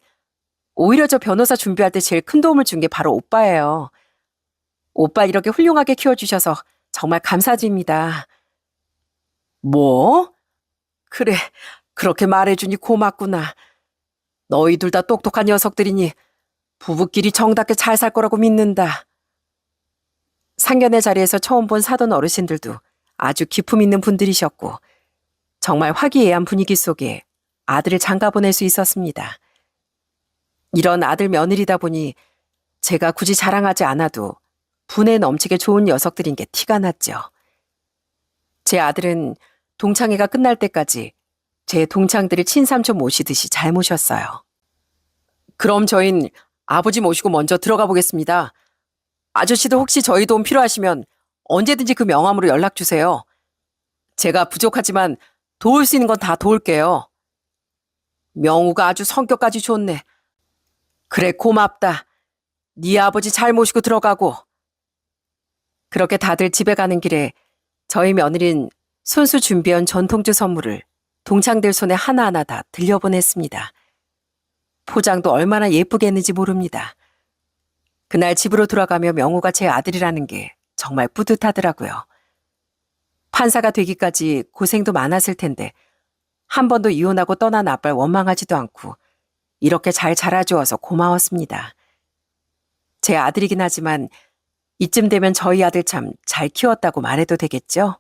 오히려 저 변호사 준비할 때 제일 큰 도움을 준 게 바로 오빠예요. 오빠 이렇게 훌륭하게 키워주셔서 정말 감사드립니다. 뭐? 그래, 그렇게 말해주니 고맙구나. 너희 둘 다 똑똑한 녀석들이니 부부끼리 정답게 잘 살 거라고 믿는다. 상견례 자리에서 처음 본 사돈 어르신들도 아주 기품 있는 분들이셨고 정말 화기애애한 분위기 속에 아들을 장가 보낼 수 있었습니다. 이런 아들 며느리다 보니 제가 굳이 자랑하지 않아도 분에 넘치게 좋은 녀석들인 게 티가 났죠. 제 아들은 동창회가 끝날 때까지 제 동창들을 친삼촌 모시듯이 잘 모셨어요. 그럼 저흰 아버지 모시고 먼저 들어가 보겠습니다. 아저씨도 혹시 저희 도움 필요하시면 언제든지 그 명함으로 연락 주세요. 제가 부족하지만 도울 수 있는 건 다 도울게요. 명우가 아주 성격까지 좋네. 그래, 고맙다. 네 아버지 잘 모시고 들어가고. 그렇게 다들 집에 가는 길에 저희 며느린 손수 준비한 전통주 선물을 동창들 손에 하나하나 다 들려보냈습니다. 포장도 얼마나 예쁘게 했는지 모릅니다. 그날 집으로 돌아가며 명우가 제 아들이라는 게 정말 뿌듯하더라고요. 판사가 되기까지 고생도 많았을 텐데 한 번도 이혼하고 떠난 아빠를 원망하지도 않고 이렇게 잘 자라주어서 고마웠습니다. 제 아들이긴 하지만 이쯤 되면 저희 아들 참 잘 키웠다고 말해도 되겠죠?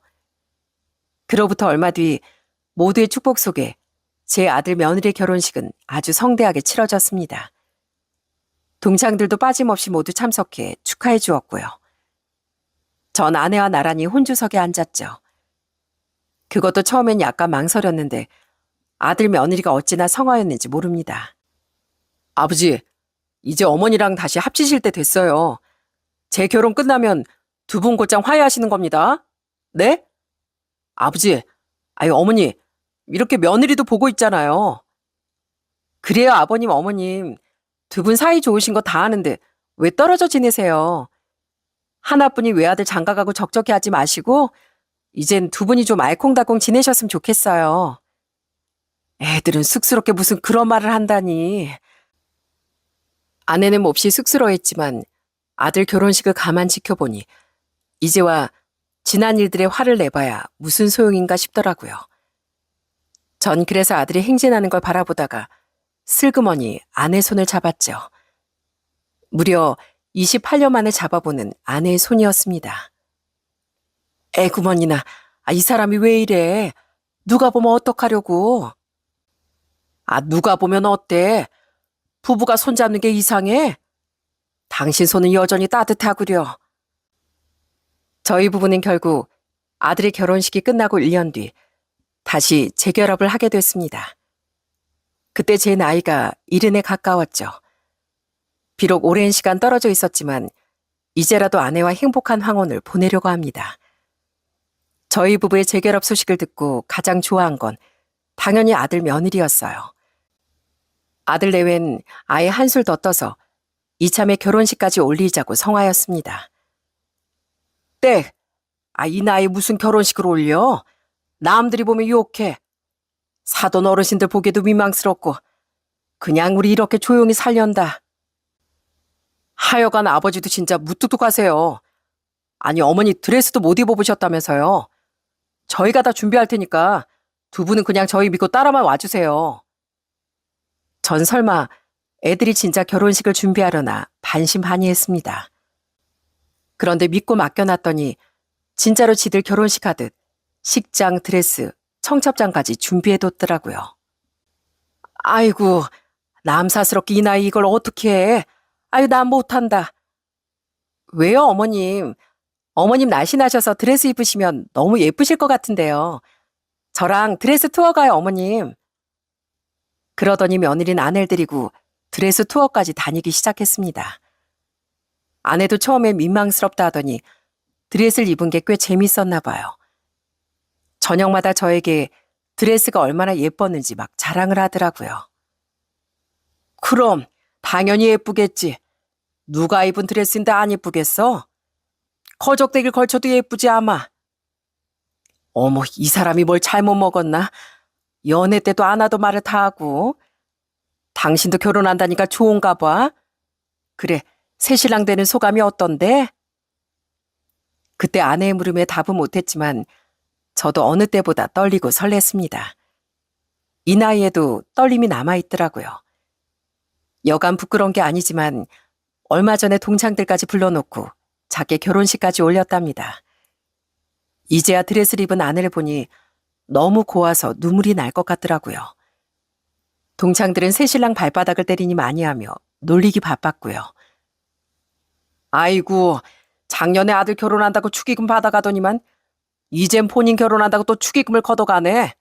그로부터 얼마 뒤 모두의 축복 속에 제 아들 며느리 결혼식은 아주 성대하게 치러졌습니다. 동창들도 빠짐없이 모두 참석해 축하해 주었고요. 전 아내와 나란히 혼주석에 앉았죠. 그것도 처음엔 약간 망설였는데 아들 며느리가 어찌나 성화였는지 모릅니다. 아버지, 이제 어머니랑 다시 합치실 때 됐어요. 제 결혼 끝나면 두 분 곧장 화해하시는 겁니다. 네? 아버지, 아유 어머니, 이렇게 며느리도 보고 있잖아요. 그래요, 아버님, 어머님. 두 분 사이 좋으신 거 다 아는데 왜 떨어져 지내세요? 하나뿐인 외아들 장가가고 적적해 하지 마시고 이젠 두 분이 좀 알콩달콩 지내셨으면 좋겠어요. 애들은 쑥스럽게 무슨 그런 말을 한다니. 아내는 몹시 쑥스러워했지만 아들 결혼식을 가만 지켜보니 이제와 지난 일들의 화를 내봐야 무슨 소용인가 싶더라고요. 전 그래서 아들이 행진하는 걸 바라보다가 슬그머니 아내 손을 잡았죠. 무려 28년 만에 잡아보는 아내의 손이었습니다. 에구머니나, 이 사람이 왜 이래? 누가 보면 어떡하려고? 누가 보면 어때? 부부가 손잡는 게 이상해? 당신 손은 여전히 따뜻하구려. 저희 부부는 결국 아들의 결혼식이 끝나고 1년 뒤 다시 재결합을 하게 됐습니다. 그때 제 나이가 70에 가까웠죠. 비록 오랜 시간 떨어져 있었지만 이제라도 아내와 행복한 황혼을 보내려고 합니다. 저희 부부의 재결합 소식을 듣고 가장 좋아한 건 당연히 아들 며느리였어요. 아들 내외는 아예 한술 더 떠서 이참에 결혼식까지 올리자고 성하였습니다. 땡! 이 나이에 무슨 결혼식을 올려? 남들이 보면 욕해. 사돈 어르신들 보기에도 민망스럽고 그냥 우리 이렇게 조용히 살련다. 하여간 아버지도 진짜 무뚝뚝하세요. 아니 어머니 드레스도 못 입어보셨다면서요. 저희가 다 준비할 테니까 두 분은 그냥 저희 믿고 따라만 와주세요. 전 설마 애들이 진짜 결혼식을 준비하려나 반신반의했습니다. 그런데 믿고 맡겨놨더니 진짜로 지들 결혼식 하듯 식장, 드레스, 청첩장까지 준비해뒀더라고요. 아이고, 남사스럽게 이 나이 이걸 어떻게 해? 아유, 난 못한다. 왜요, 어머님? 어머님 날씬하셔서 드레스 입으시면 너무 예쁘실 것 같은데요. 저랑 드레스 투어 가요, 어머님. 그러더니 며느리는 아내를 데리고 드레스 투어까지 다니기 시작했습니다. 아내도 처음엔 민망스럽다 하더니 드레스를 입은 게 꽤 재밌었나 봐요. 저녁마다 저에게 드레스가 얼마나 예뻤는지 막 자랑을 하더라고요. 그럼 당연히 예쁘겠지. 누가 입은 드레스인데 안 예쁘겠어? 거적대기를 걸쳐도 예쁘지 아마. 어머, 이 사람이 뭘 잘못 먹었나? 연애 때도 안 하던 말을 다 하고. 당신도 결혼한다니까 좋은가 봐. 그래, 새신랑 되는 소감이 어떤데? 그때 아내의 물음에 답은 못했지만 저도 어느 때보다 떨리고 설렜습니다. 이 나이에도 떨림이 남아있더라고요. 여간 부끄러운 게 아니지만 얼마 전에 동창들까지 불러놓고 작게 결혼식까지 올렸답니다. 이제야 드레스를 입은 아내를 보니 너무 고와서 눈물이 날 것 같더라고요. 동창들은 새신랑 발바닥을 때리니 마니하며 놀리기 바빴고요. 아이고, 작년에 아들 결혼한다고 축의금 받아가더니만 이젠 본인 결혼한다고 또 축의금을 걷어가네.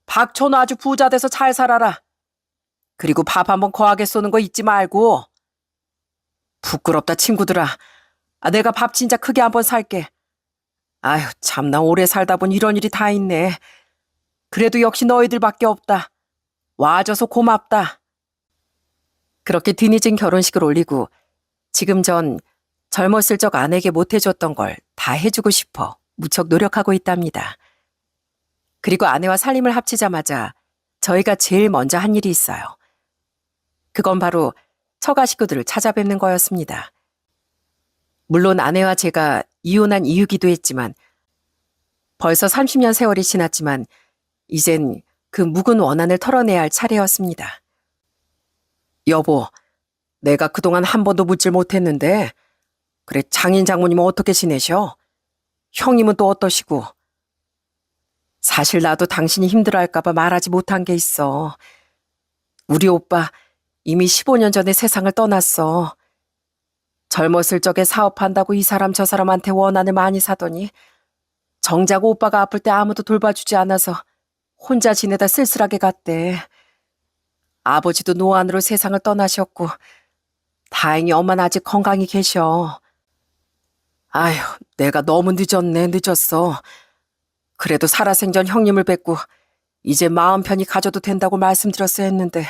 박천호 아주 부자 돼서 잘 살아라. 그리고 밥 한번 거하게 쏘는 거 잊지 말고. 부끄럽다 친구들아. 내가 밥 진짜 크게 한번 살게. 아휴 참나 오래 살다 보니 이런 일이 다 있네. 그래도 역시 너희들밖에 없다. 와줘서 고맙다. 그렇게 뒤늦은 결혼식을 올리고 지금 전 젊었을 적 아내에게 못해줬던 걸 다 해주고 싶어 무척 노력하고 있답니다. 그리고 아내와 살림을 합치자마자 저희가 제일 먼저 한 일이 있어요. 그건 바로 처가 식구들을 찾아뵙는 거였습니다. 물론 아내와 제가 이혼한 이유기도 했지만 벌써 30년 세월이 지났지만 이젠 그 묵은 원한을 털어내야 할 차례였습니다. 여보, 내가 그동안 한 번도 묻질 못했는데 그래 장인 장모님은 어떻게 지내셔? 형님은 또 어떠시고? 사실 나도 당신이 힘들어할까 봐 말하지 못한 게 있어. 우리 오빠 이미 15년 전에 세상을 떠났어. 젊었을 적에 사업한다고 이 사람 저 사람한테 원한을 많이 사더니 정작 오빠가 아플 때 아무도 돌봐주지 않아서 혼자 지내다 쓸쓸하게 갔대. 아버지도 노안으로 세상을 떠나셨고 다행히 엄마는 아직 건강히 계셔. 아휴, 내가 너무 늦었어. 그래도 살아생전 형님을 뵙고 이제 마음 편히 가져도 된다고 말씀드렸어야 했는데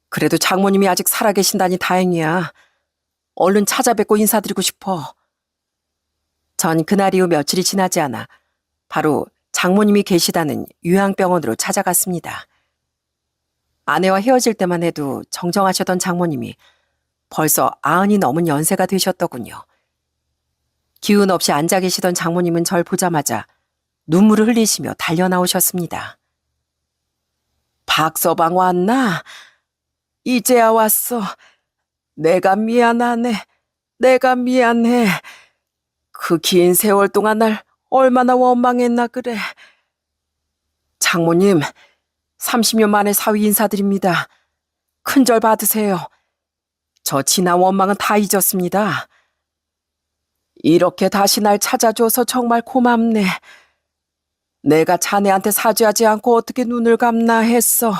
그래도 장모님이 아직 살아계신다니 다행이야. 얼른 찾아뵙고 인사드리고 싶어. 전 그날 이후 며칠이 지나지 않아 바로 장모님이 계시다는 요양병원으로 찾아갔습니다. 아내와 헤어질 때만 해도 정정하셨던 장모님이 벌써 90이 넘은 연세가 되셨더군요. 기운 없이 앉아 계시던 장모님은 절 보자마자 눈물을 흘리시며 달려나오셨습니다. 박서방 왔나? 이제야 왔어. 내가 미안하네. 내가 미안해. 그 긴 세월 동안 날 얼마나 원망했나 그래. 장모님, 30년 만에 사위 인사드립니다. 큰절 받으세요. 저 지난 원망은 다 잊었습니다. 이렇게 다시 날 찾아줘서 정말 고맙네. 내가 자네한테 사죄하지 않고 어떻게 눈을 감나 했어.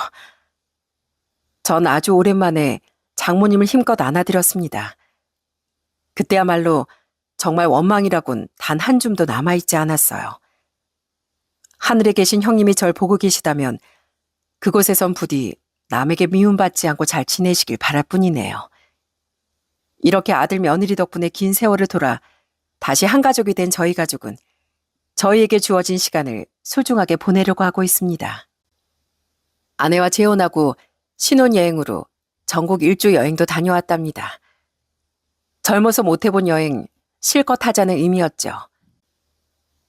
전 아주 오랜만에 장모님을 힘껏 안아드렸습니다. 그때야말로 정말 원망이라곤 단 한 줌도 남아있지 않았어요. 하늘에 계신 형님이 절 보고 계시다면 그곳에선 부디 남에게 미움받지 않고 잘 지내시길 바랄 뿐이네요. 이렇게 아들 며느리 덕분에 긴 세월을 돌아 다시 한 가족이 된 저희 가족은 저희에게 주어진 시간을 소중하게 보내려고 하고 있습니다. 아내와 재혼하고 신혼여행으로 전국 일주 여행도 다녀왔답니다. 젊어서 못 해본 여행 실컷 하자는 의미였죠.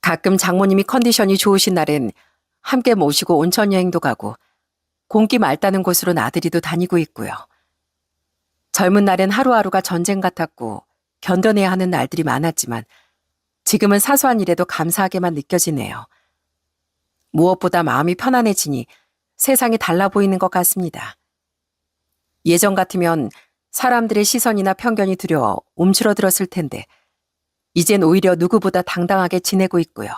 가끔 장모님이 컨디션이 좋으신 날엔 함께 모시고 온천 여행도 가고 공기 맑다는 곳으로 나들이도 다니고 있고요. 젊은 날엔 하루하루가 전쟁 같았고 견뎌내야 하는 날들이 많았지만 지금은 사소한 일에도 감사하게만 느껴지네요. 무엇보다 마음이 편안해지니 세상이 달라 보이는 것 같습니다. 예전 같으면 사람들의 시선이나 편견이 두려워 움츠러들었을 텐데 이젠 오히려 누구보다 당당하게 지내고 있고요.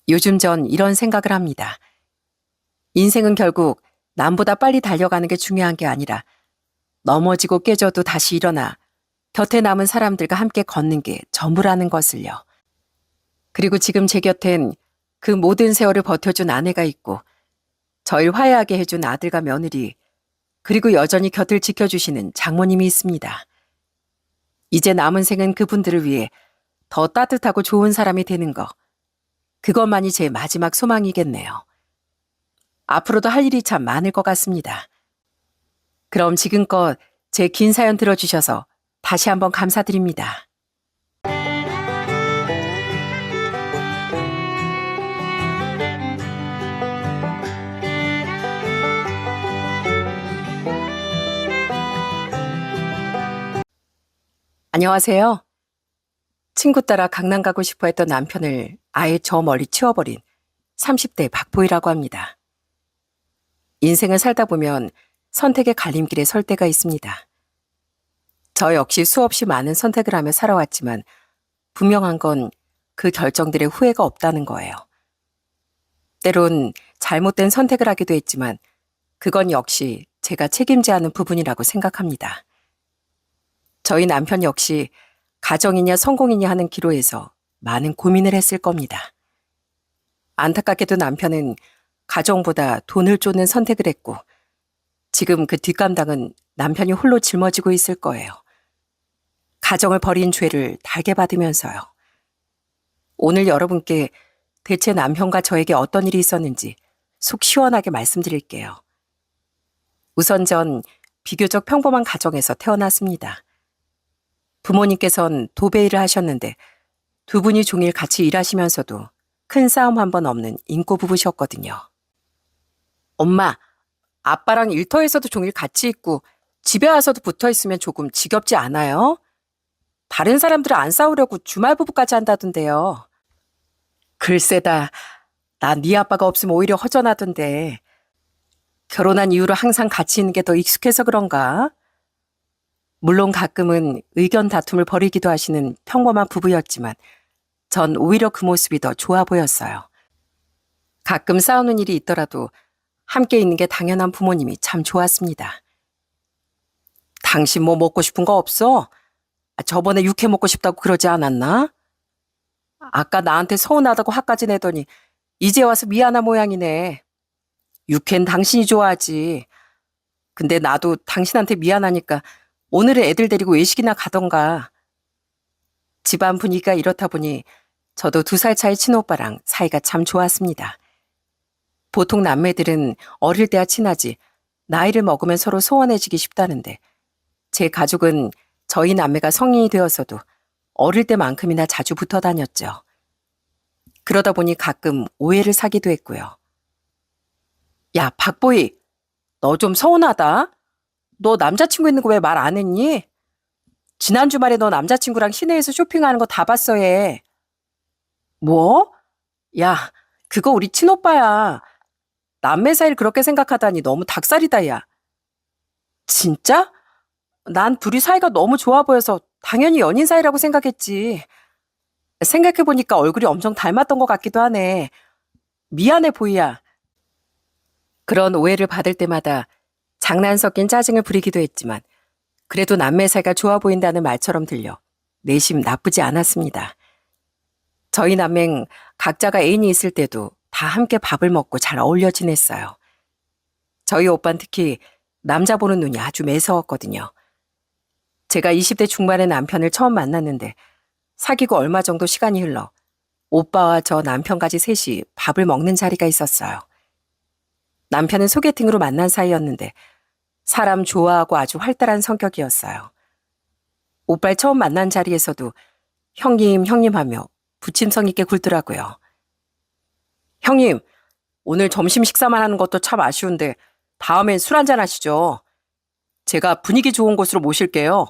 요즘 전 이런 생각을 합니다. 인생은 결국 남보다 빨리 달려가는 게 중요한 게 아니라 넘어지고 깨져도 다시 일어나 곁에 남은 사람들과 함께 걷는 게 전부라는 것을요. 그리고 지금 제 곁엔 그 모든 세월을 버텨준 아내가 있고 저를 화해하게 해준 아들과 며느리 그리고 여전히 곁을 지켜주시는 장모님이 있습니다. 이제 남은 생은 그분들을 위해 더 따뜻하고 좋은 사람이 되는 거 그것만이 제 마지막 소망이겠네요. 앞으로도 할 일이 참 많을 것 같습니다. 그럼 지금껏 제 긴 사연 들어주셔서 다시 한번 감사드립니다. 안녕하세요. 친구 따라 강남 가고 싶어 했던 남편을 아예 저 멀리 치워버린 30대 박보이라고 합니다. 인생을 살다 보면 선택의 갈림길에 설 때가 있습니다. 저 역시 수없이 많은 선택을 하며 살아왔지만 분명한 건 그 결정들의 후회가 없다는 거예요. 때론 잘못된 선택을 하기도 했지만 그건 역시 제가 책임져야 하는 부분이라고 생각합니다. 저희 남편 역시 가정이냐 성공이냐 하는 기로에서 많은 고민을 했을 겁니다. 안타깝게도 남편은 가정보다 돈을 쫓는 선택을 했고 지금 그 뒷감당은 남편이 홀로 짊어지고 있을 거예요. 가정을 버린 죄를 달게 받으면서요. 오늘 여러분께 대체 남편과 저에게 어떤 일이 있었는지 속 시원하게 말씀드릴게요. 우선 전 비교적 평범한 가정에서 태어났습니다. 부모님께선 도배 일을 하셨는데 두 분이 종일 같이 일하시면서도 큰 싸움 한 번 없는 인고 부부셨거든요. 엄마, 아빠랑 일터에서도 종일 같이 있고 집에 와서도 붙어 있으면 조금 지겹지 않아요? 다른 사람들은 안 싸우려고 주말 부부까지 한다던데요. 글쎄다, 나 네 아빠가 없으면 오히려 허전하던데. 결혼한 이후로 항상 같이 있는 게 더 익숙해서 그런가? 물론 가끔은 의견 다툼을 벌이기도 하시는 평범한 부부였지만 전 오히려 그 모습이 더 좋아 보였어요. 가끔 싸우는 일이 있더라도 함께 있는 게 당연한 부모님이 참 좋았습니다. 당신 뭐 먹고 싶은 거 없어? 저번에 육회 먹고 싶다고 그러지 않았나? 아까 나한테 서운하다고 화까지 내더니 이제 와서 미안한 모양이네. 육회는 당신이 좋아하지. 근데 나도 당신한테 미안하니까 오늘은 애들 데리고 외식이나 가던가. 집안 분위기가 이렇다 보니 저도 2살 차이 친오빠랑 사이가 참 좋았습니다. 보통 남매들은 어릴 때야 친하지 나이를 먹으면 서로 소원해지기 쉽다는데 제 가족은 저희 남매가 성인이 되어서도 어릴 때만큼이나 자주 붙어 다녔죠. 그러다 보니 가끔 오해를 사기도 했고요. 야, 박보희, 너 좀 서운하다. 너 남자친구 있는 거 왜 말 안 했니? 지난 주말에 너 남자친구랑 시내에서 쇼핑하는 거 다 봤어 얘. 뭐? 야, 그거 우리 친오빠야. 남매 사이를 그렇게 생각하다니 너무 닭살이다 야. 진짜? 난 둘이 사이가 너무 좋아 보여서 당연히 연인 사이라고 생각했지. 생각해보니까 얼굴이 엄청 닮았던 것 같기도 하네. 미안해 보이야. 그런 오해를 받을 때마다 장난 섞인 짜증을 부리기도 했지만 그래도 남매 사이가 좋아 보인다는 말처럼 들려 내심 나쁘지 않았습니다. 저희 남매는 각자가 애인이 있을 때도 다 함께 밥을 먹고 잘 어울려 지냈어요. 저희 오빠는 특히 남자 보는 눈이 아주 매서웠거든요. 제가 20대 중반의 남편을 처음 만났는데 사귀고 얼마 정도 시간이 흘러 오빠와 저 남편까지 셋이 밥을 먹는 자리가 있었어요. 남편은 소개팅으로 만난 사이였는데 사람 좋아하고 아주 활달한 성격이었어요. 오빠를 처음 만난 자리에서도 형님, 형님 하며 부침성 있게 굴더라고요. 형님, 오늘 점심 식사만 하는 것도 참 아쉬운데 다음엔 술 한잔 하시죠. 제가 분위기 좋은 곳으로 모실게요.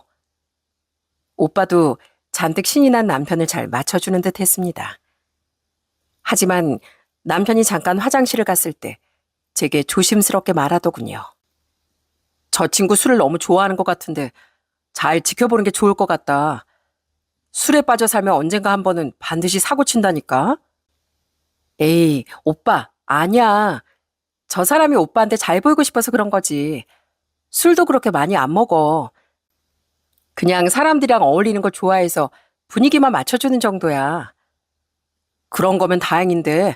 오빠도 잔뜩 신이 난 남편을 잘 맞춰주는 듯 했습니다. 하지만 남편이 잠깐 화장실을 갔을 때 제게 조심스럽게 말하더군요. 저 친구 술을 너무 좋아하는 것 같은데 잘 지켜보는 게 좋을 것 같다. 술에 빠져 살면 언젠가 한 번은 반드시 사고 친다니까. 에이, 오빠, 아니야. 저 사람이 오빠한테 잘 보이고 싶어서 그런 거지. 술도 그렇게 많이 안 먹어. 그냥 사람들이랑 어울리는 걸 좋아해서 분위기만 맞춰주는 정도야. 그런 거면 다행인데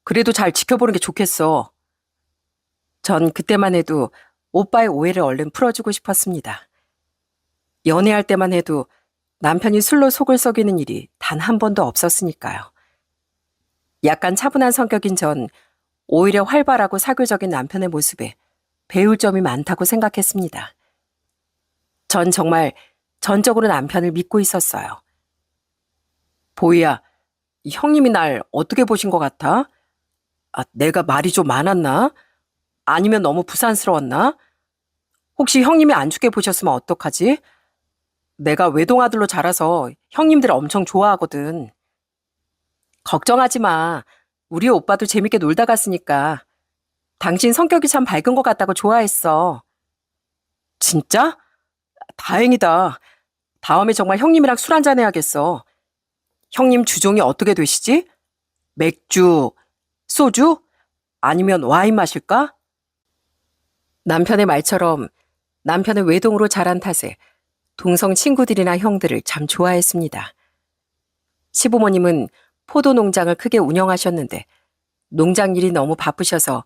그래도 잘 지켜보는 게 좋겠어. 전 그때만 해도 오빠의 오해를 얼른 풀어주고 싶었습니다. 연애할 때만 해도 남편이 술로 속을 썩이는 일이 단 한 번도 없었으니까요. 약간 차분한 성격인 전 오히려 활발하고 사교적인 남편의 모습에 배울 점이 많다고 생각했습니다. 전 정말 전적으로 남편을 믿고 있었어요. 보이야, 형님이 날 어떻게 보신 것 같아? 내가 말이 좀 많았나? 아니면 너무 부산스러웠나? 혹시 형님이 안 좋게 보셨으면 어떡하지? 내가 외동아들로 자라서 형님들 엄청 좋아하거든. 걱정하지 마. 우리 오빠도 재밌게 놀다 갔으니까. 당신 성격이 참 밝은 것 같다고 좋아했어. 진짜? 다행이다. 다음에 정말 형님이랑 술 한잔 해야겠어. 형님 주종이 어떻게 되시지? 맥주, 소주? 아니면 와인 마실까? 남편의 말처럼 남편은 외동으로 자란 탓에 동성 친구들이나 형들을 참 좋아했습니다. 시부모님은 포도 농장을 크게 운영하셨는데 농장 일이 너무 바쁘셔서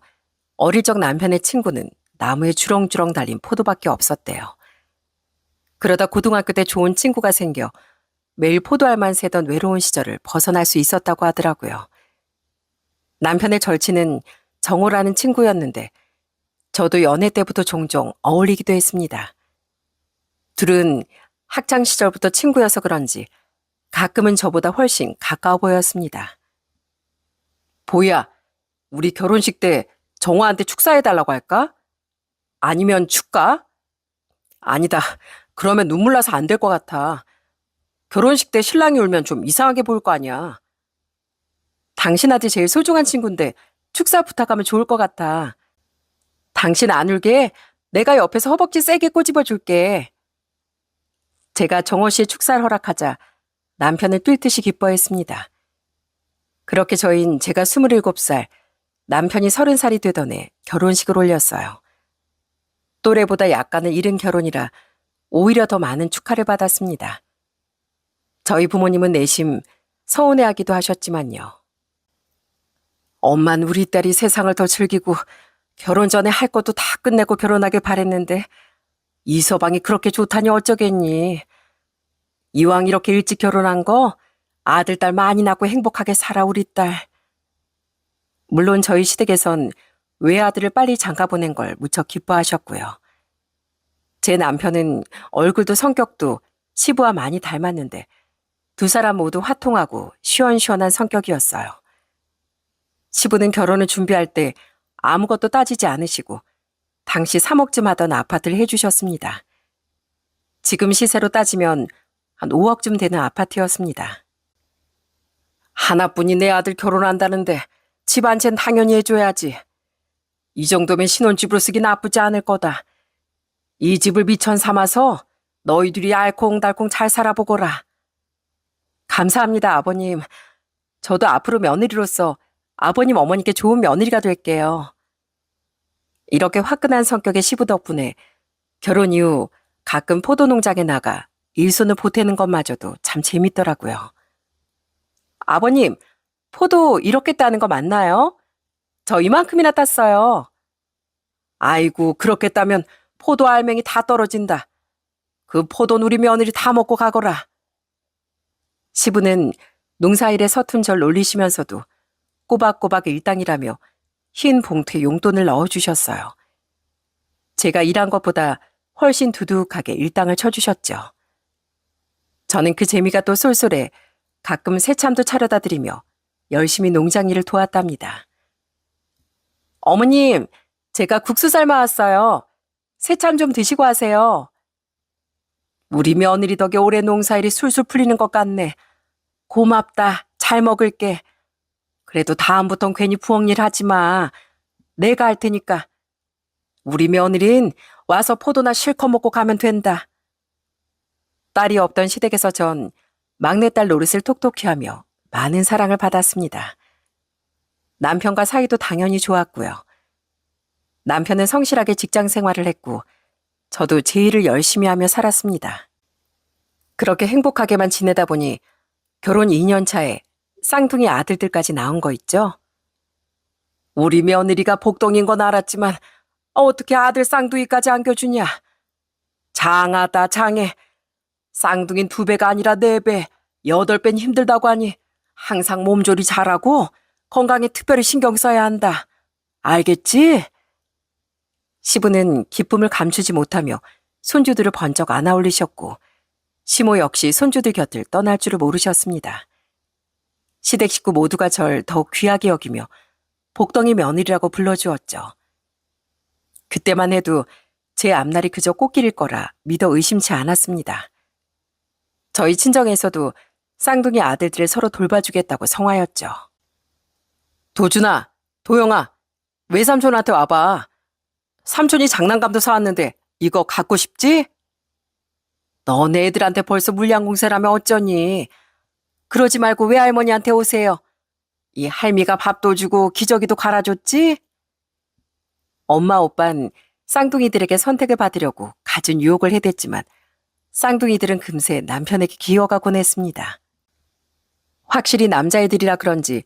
어릴 적 남편의 친구는 나무에 주렁주렁 달린 포도밖에 없었대요. 그러다 고등학교 때 좋은 친구가 생겨 매일 포도알만 새던 외로운 시절을 벗어날 수 있었다고 하더라고요. 남편의 절친은 정호라는 친구였는데 저도 연애 때부터 종종 어울리기도 했습니다. 둘은 학창 시절부터 친구여서 그런지 가끔은 저보다 훨씬 가까워 보였습니다. 보이야, 우리 결혼식 때 정호한테 축사해달라고 할까? 아니면 축가? 아니다. 그러면 눈물 나서 안 될 것 같아. 결혼식 때 신랑이 울면 좀 이상하게 보일 거 아니야. 당신한테 제일 소중한 친구인데 축사 부탁하면 좋을 것 같아. 당신 안 울게 내가 옆에서 허벅지 세게 꼬집어 줄게. 제가 정호 씨의 축사를 허락하자 남편을 뛸 듯이 기뻐했습니다. 그렇게 저흰 제가 27살, 남편이 30살이 되던 해 결혼식을 올렸어요. 또래보다 약간은 이른 결혼이라 오히려 더 많은 축하를 받았습니다. 저희 부모님은 내심 서운해하기도 하셨지만요. 엄만 우리 딸이 세상을 더 즐기고 결혼 전에 할 것도 다 끝내고 결혼하길 바랬는데 이 서방이 그렇게 좋다니 어쩌겠니. 이왕 이렇게 일찍 결혼한 거 아들, 딸 많이 낳고 행복하게 살아 우리 딸. 물론 저희 시댁에선 외아들을 빨리 장가 보낸 걸 무척 기뻐하셨고요. 제 남편은 얼굴도 성격도 시부와 많이 닮았는데 두 사람 모두 화통하고 시원시원한 성격이었어요. 시부는 결혼을 준비할 때 아무것도 따지지 않으시고 당시 3억쯤 하던 아파트를 해주셨습니다. 지금 시세로 따지면 한 5억쯤 되는 아파트였습니다. 하나뿐이 내 아들 결혼한다는데 집 한 채는 당연히 해줘야지. 이 정도면 신혼집으로 쓰기 나쁘지 않을 거다. 이 집을 미천 삼아서 너희들이 알콩달콩 잘 살아보거라. 감사합니다, 아버님. 저도 앞으로 며느리로서 아버님 어머니께 좋은 며느리가 될게요. 이렇게 화끈한 성격의 시부 덕분에 결혼 이후 가끔 포도농장에 나가 일손을 보태는 것마저도 참 재밌더라고요. 아버님, 포도 이렇게 따는 거 맞나요? 저 이만큼이나 땄어요. 아이고, 그렇게 따면 포도 알맹이 다 떨어진다. 그 포도는 우리 며느리 다 먹고 가거라. 시부는 농사일에 서툰 절 놀리시면서도 꼬박꼬박 일당이라며 흰 봉투에 용돈을 넣어주셨어요. 제가 일한 것보다 훨씬 두둑하게 일당을 쳐주셨죠. 저는 그 재미가 또 쏠쏠해 가끔 새참도 차려다 드리며 열심히 농장 일을 도왔답니다. 어머님, 제가 국수 삶아 왔어요. 새참 좀 드시고 하세요. 우리 며느리 덕에 올해 농사일이 술술 풀리는 것 같네. 고맙다. 잘 먹을게. 그래도 다음부턴 괜히 부엌일 하지 마. 내가 할 테니까. 우리 며느린 와서 포도나 실컷 먹고 가면 된다. 딸이 없던 시댁에서 전 막내딸 노릇을 톡톡히 하며 많은 사랑을 받았습니다. 남편과 사이도 당연히 좋았고요. 남편은 성실하게 직장 생활을 했고 저도 제 일을 열심히 하며 살았습니다. 그렇게 행복하게만 지내다 보니 결혼 2년 차에 쌍둥이 아들들까지 낳은 거 있죠? 우리 며느리가 복덩인 건 알았지만 어떻게 아들 쌍둥이까지 안겨주냐? 장하다 장해. 쌍둥이는 2배가 아니라 4배, 8배는 힘들다고 하니 항상 몸조리 잘하고 건강에 특별히 신경 써야 한다. 알겠지? 시부는 기쁨을 감추지 못하며 손주들을 번쩍 안아 올리셨고 시모 역시 손주들 곁을 떠날 줄을 모르셨습니다. 시댁 식구 모두가 절 더욱 귀하게 여기며 복덩이 며느리라고 불러주었죠. 그때만 해도 제 앞날이 그저 꽃길일 거라 믿어 의심치 않았습니다. 저희 친정에서도 쌍둥이 아들들을 서로 돌봐주겠다고 성화였죠. 도준아, 도영아, 외삼촌한테 와봐. 삼촌이 장난감도 사왔는데 이거 갖고 싶지? 너네 애들한테 벌써 물량공세라면 어쩌니? 그러지 말고 외할머니한테 오세요. 이 할미가 밥도 주고 기저귀도 갈아줬지? 엄마 오빤 쌍둥이들에게 선택을 받으려고 갖은 유혹을 해댔지만 쌍둥이들은 금세 남편에게 기어가곤 했습니다. 확실히 남자애들이라 그런지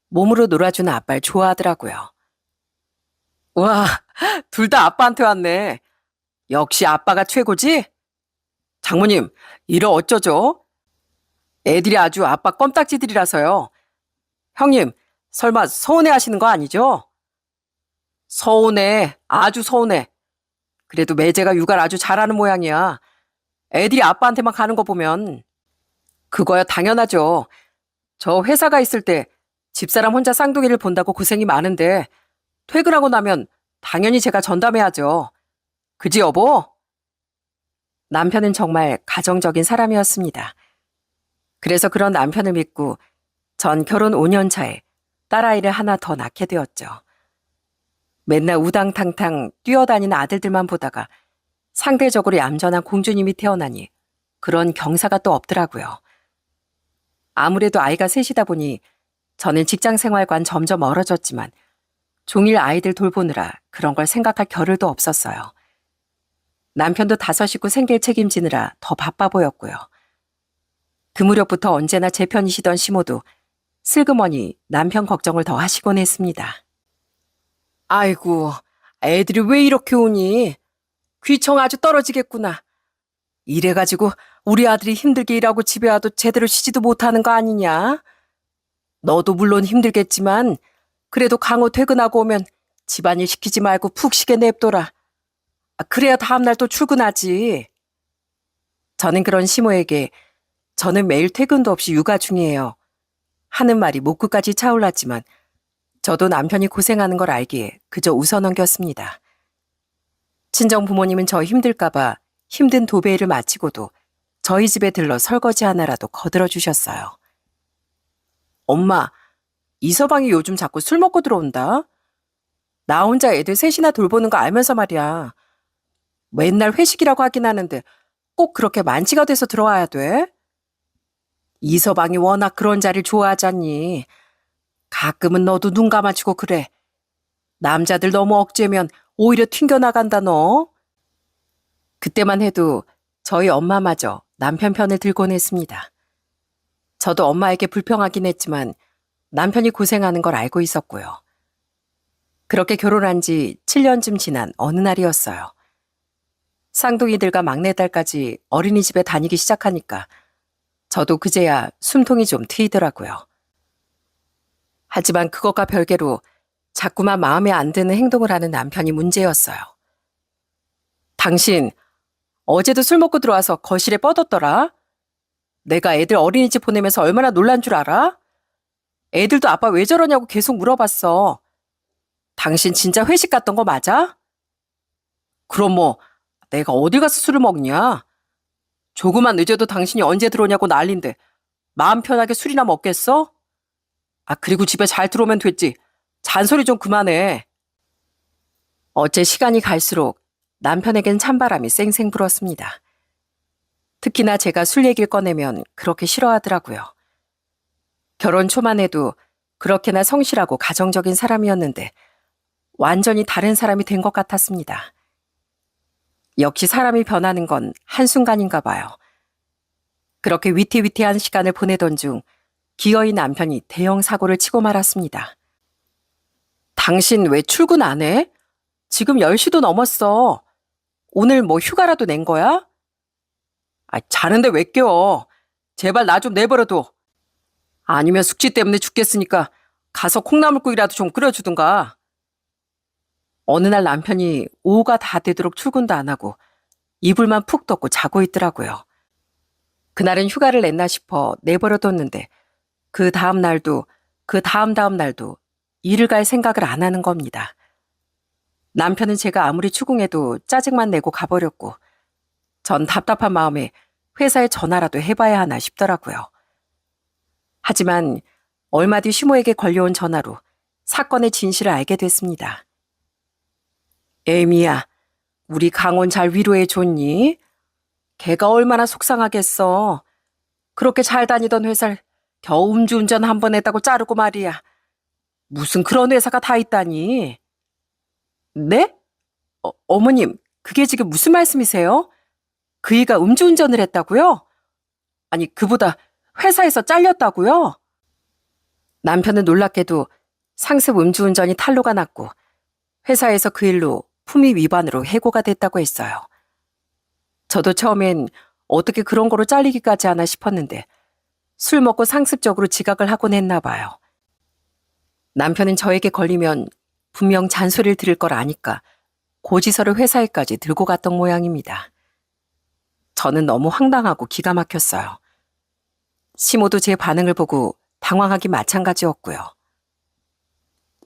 몸으로 놀아주는 아빠를 좋아하더라고요. 와, 둘 다 아빠한테 왔네. 역시 아빠가 최고지? 장모님, 이러 어쩌죠? 애들이 아주 아빠 껌딱지들이라서요. 형님, 설마 서운해 하시는 거 아니죠? 서운해, 아주 서운해. 그래도 매제가 육아를 아주 잘하는 모양이야. 애들이 아빠한테만 가는 거 보면. 그거야 당연하죠. 저 회사가 있을 때 집사람 혼자 쌍둥이를 본다고 고생이 많은데 퇴근하고 나면 당연히 제가 전담해야죠. 그지 여보? 남편은 정말 가정적인 사람이었습니다. 그래서 그런 남편을 믿고 전 결혼 5년 차에 딸아이를 하나 더 낳게 되었죠. 맨날 우당탕탕 뛰어다니는 아들들만 보다가 상대적으로 얌전한 공주님이 태어나니 그런 경사가 또 없더라고요. 아무래도 아이가 셋이다 보니 저는 직장 생활과는 점점 멀어졌지만 종일 아이들 돌보느라 그런 걸 생각할 겨를도 없었어요. 남편도 5 식구 생계를 책임지느라 더 바빠 보였고요. 그 무렵부터 언제나 제 편이시던 시모도 슬그머니 남편 걱정을 더 하시곤 했습니다. 아이고, 애들이 왜 이렇게 우니? 귀청 아주 떨어지겠구나. 이래가지고 우리 아들이 힘들게 일하고 집에 와도 제대로 쉬지도 못하는 거 아니냐? 너도 물론 힘들겠지만 그래도 강호 퇴근하고 오면 집안일 시키지 말고 푹 쉬게 냅둬라. 그래야 다음날 또 출근하지. 저는 그런 시모에게 저는 매일 퇴근도 없이 육아 중이에요 하는 말이 목구까지 차올랐지만 저도 남편이 고생하는 걸 알기에 그저 웃어넘겼습니다. 친정 부모님은 저 힘들까봐 힘든 도배일을 마치고도 저희 집에 들러 설거지 하나라도 거들어 주셨어요. 엄마, 이서방이 요즘 자꾸 술 먹고 들어온다. 나 혼자 애들 셋이나 돌보는 거 알면서 말이야. 맨날 회식이라고 하긴 하는데 꼭 그렇게 만취가 돼서 들어와야 돼? 이서방이 워낙 그런 자리를 좋아하잖니. 가끔은 너도 눈 감아주고 그래. 남자들 너무 억제면 오히려 튕겨나간다 너. 그때만 해도 저희 엄마마저 남편 편을 들곤 했습니다. 저도 엄마에게 불평하긴 했지만 남편이 고생하는 걸 알고 있었고요. 그렇게 결혼한 지 7년쯤 지난 어느 날이었어요. 쌍둥이들과 막내딸까지 어린이집에 다니기 시작하니까 저도 그제야 숨통이 좀 트이더라고요. 하지만 그것과 별개로 자꾸만 마음에 안 드는 행동을 하는 남편이 문제였어요. 당신 어제도 술 먹고 들어와서 거실에 뻗었더라. 내가 애들 어린이집 보내면서 얼마나 놀란 줄 알아? 애들도 아빠 왜 저러냐고 계속 물어봤어. 당신 진짜 회식 갔던 거 맞아? 그럼 뭐 내가 어디 가서 술을 먹냐? 조금만 늦어도 당신이 언제 들어오냐고 난린데 마음 편하게 술이나 먹겠어? 그리고 집에 잘 들어오면 됐지. 잔소리 좀 그만해. 어째 시간이 갈수록 남편에겐 찬바람이 쌩쌩 불었습니다. 특히나 제가 술 얘기를 꺼내면 그렇게 싫어하더라고요. 결혼 초만 해도 그렇게나 성실하고 가정적인 사람이었는데 완전히 다른 사람이 된 것 같았습니다. 역시 사람이 변하는 건 한순간인가 봐요. 그렇게 위태위태한 시간을 보내던 중 기어이 남편이 대형 사고를 치고 말았습니다. 당신 왜 출근 안 해? 지금 10시도 넘었어. 오늘 뭐 휴가라도 낸 거야? 자는데 왜 껴? 제발 나 좀 내버려둬. 아니면 숙취 때문에 죽겠으니까 가서 콩나물국이라도 좀 끓여주든가. 어느 날 남편이 오후가 다 되도록 출근도 안 하고 이불만 푹 덮고 자고 있더라고요. 그날은 휴가를 냈나 싶어 내버려뒀는데 그 다음 날도 그 다음 날도 일을 갈 생각을 안 하는 겁니다. 남편은 제가 아무리 추궁해도 짜증만 내고 가버렸고 전 답답한 마음에 회사에 전화라도 해봐야 하나 싶더라고요. 하지만 얼마 뒤 시모에게 걸려온 전화로 사건의 진실을 알게 됐습니다. 에이미야, 우리 강원 잘 위로해 줬니? 걔가 얼마나 속상하겠어. 그렇게 잘 다니던 회사를 겨우 음주운전 한 번 했다고 자르고 말이야. 무슨 그런 회사가 다 있다니. 네? 어머님, 그게 지금 무슨 말씀이세요? 그 애가 음주운전을 했다고요? 아니, 그보다 회사에서 잘렸다고요? 남편은 놀랍게도 상습 음주운전이 탄로가 났고 회사에서 그 일로 품위 위반으로 해고가 됐다고 했어요. 저도 처음엔 어떻게 그런 거로 잘리기까지 하나 싶었는데 술 먹고 상습적으로 지각을 하곤 했나 봐요. 남편은 저에게 걸리면 분명 잔소리를 들을 걸 아니까 고지서를 회사에까지 들고 갔던 모양입니다. 저는 너무 황당하고 기가 막혔어요. 시모도 제 반응을 보고 당황하기 마찬가지였고요.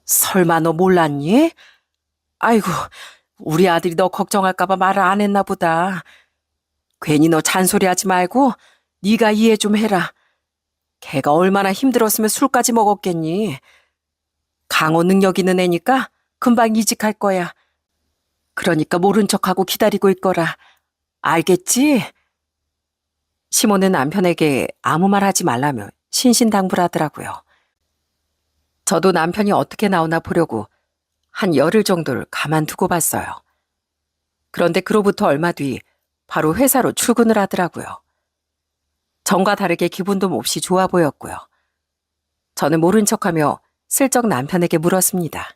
설마 너 몰랐니? 아이고, 우리 아들이 너 걱정할까봐 말을 안 했나 보다. 괜히 너 잔소리하지 말고 네가 이해 좀 해라. 걔가 얼마나 힘들었으면 술까지 먹었겠니. 강호 능력 있는 애니까 금방 이직할 거야. 그러니까 모른 척하고 기다리고 있거라. 알겠지? 시모는 남편에게 아무 말 하지 말라며 신신당부하더라고요. 저도 남편이 어떻게 나오나 보려고 한 열흘 정도를 가만두고 봤어요. 그런데 그로부터 얼마 뒤 바로 회사로 출근을 하더라고요. 전과 다르게 기분도 몹시 좋아 보였고요. 저는 모른 척하며 슬쩍 남편에게 물었습니다.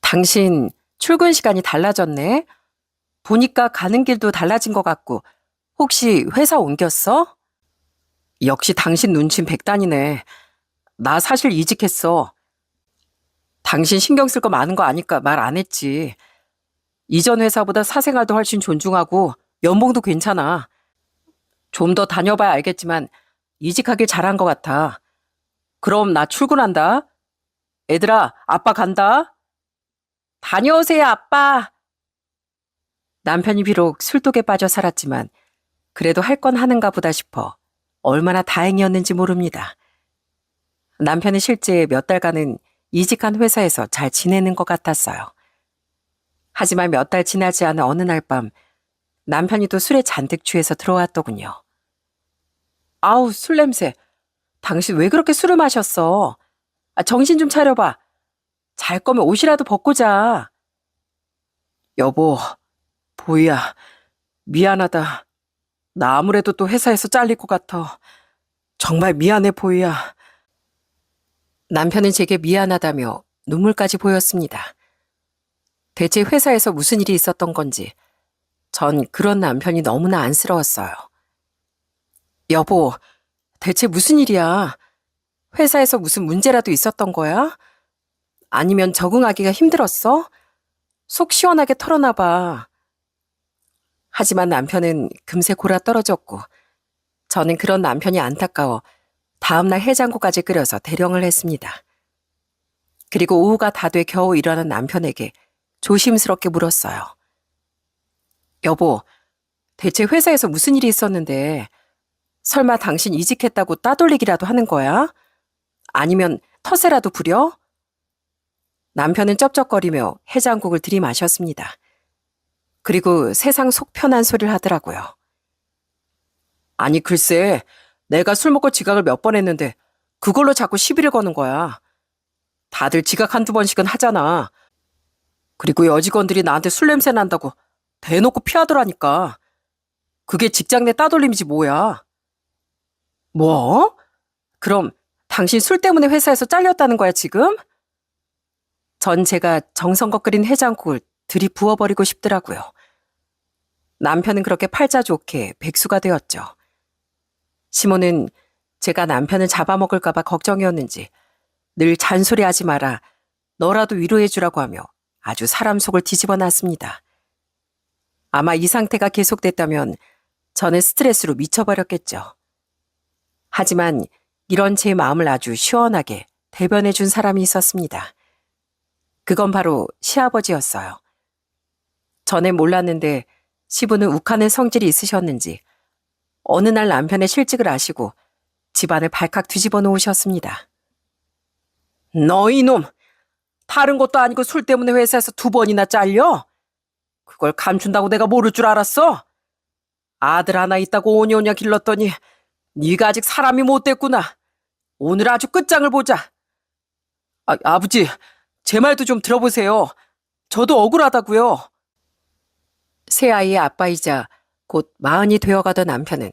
당신 출근 시간이 달라졌네? 보니까 가는 길도 달라진 것 같고 혹시 회사 옮겼어? 역시 당신 눈치는 백단이네. 나 사실 이직했어. 당신 신경 쓸 거 많은 거 아니까 말 안 했지. 이전 회사보다 사생활도 훨씬 존중하고 연봉도 괜찮아. 좀 더 다녀봐야 알겠지만 이직하길 잘한 것 같아. 그럼 나 출근한다. 애들아, 아빠 간다. 다녀오세요, 아빠. 남편이 비록 술독에 빠져 살았지만 그래도 할 건 하는가 보다 싶어 얼마나 다행이었는지 모릅니다. 남편은 실제 몇 달간은 이직한 회사에서 잘 지내는 것 같았어요. 하지만 몇 달 지나지 않은 어느 날 밤 남편이 또 술에 잔뜩 취해서 들어왔더군요. 아우, 술 냄새. 당신 왜 그렇게 술을 마셨어? 정신 좀 차려봐. 잘 거면 옷이라도 벗고 자. 여보, 보이야. 미안하다. 나 아무래도 또 회사에서 잘릴 것 같아. 정말 미안해, 보이야. 남편은 제게 미안하다며 눈물까지 보였습니다. 대체 회사에서 무슨 일이 있었던 건지 전 그런 남편이 너무나 안쓰러웠어요. 여보, 대체 무슨 일이야? 회사에서 무슨 문제라도 있었던 거야? 아니면 적응하기가 힘들었어? 속 시원하게 털어놔봐. 하지만 남편은 금세 골아 떨어졌고 저는 그런 남편이 안타까워 다음날 해장국까지 끓여서 대령을 했습니다. 그리고 오후가 다 돼 겨우 일어난 남편에게 조심스럽게 물었어요. 여보, 대체 회사에서 무슨 일이 있었는데 설마 당신 이직했다고 따돌리기라도 하는 거야? 아니면 텃세라도 부려? 남편은 쩝쩝거리며 해장국을 들이마셨습니다. 그리고 세상 속 편한 소리를 하더라고요. 아니 글쎄, 내가 술 먹고 지각을 몇 번 했는데 그걸로 자꾸 시비를 거는 거야. 다들 지각 한두 번씩은 하잖아. 그리고 여직원들이 나한테 술 냄새 난다고 대놓고 피하더라니까. 그게 직장 내 따돌림이지 뭐야. 뭐? 그럼 당신 술 때문에 회사에서 잘렸다는 거야 지금? 전 제가 정성껏 끓인 해장국을 들이부어버리고 싶더라고요. 남편은 그렇게 팔자 좋게 백수가 되었죠. 시모는 제가 남편을 잡아먹을까 봐 걱정이었는지 늘 잔소리하지 마라. 너라도 위로해주라고 하며 아주 사람 속을 뒤집어 놨습니다. 아마 이 상태가 계속됐다면 저는 스트레스로 미쳐버렸겠죠. 하지만 이런 제 마음을 아주 시원하게 대변해 준 사람이 있었습니다. 그건 바로 시아버지였어요. 전에 몰랐는데 시부는 욱하는 성질이 있으셨는지 어느 날 남편의 실직을 아시고 집안을 발칵 뒤집어 놓으셨습니다. 너 이놈! 다른 것도 아니고 술 때문에 회사에서 2번이나 잘려? 그걸 감춘다고 내가 모를 줄 알았어? 아들 하나 있다고 오냐오냐 길렀더니 네가 아직 사람이 못 됐구나. 오늘 아주 끝장을 보자. 아버지, 제 말도 좀 들어보세요. 저도 억울하다고요. 새아이의 아빠이자 곧 40이 되어가던 남편은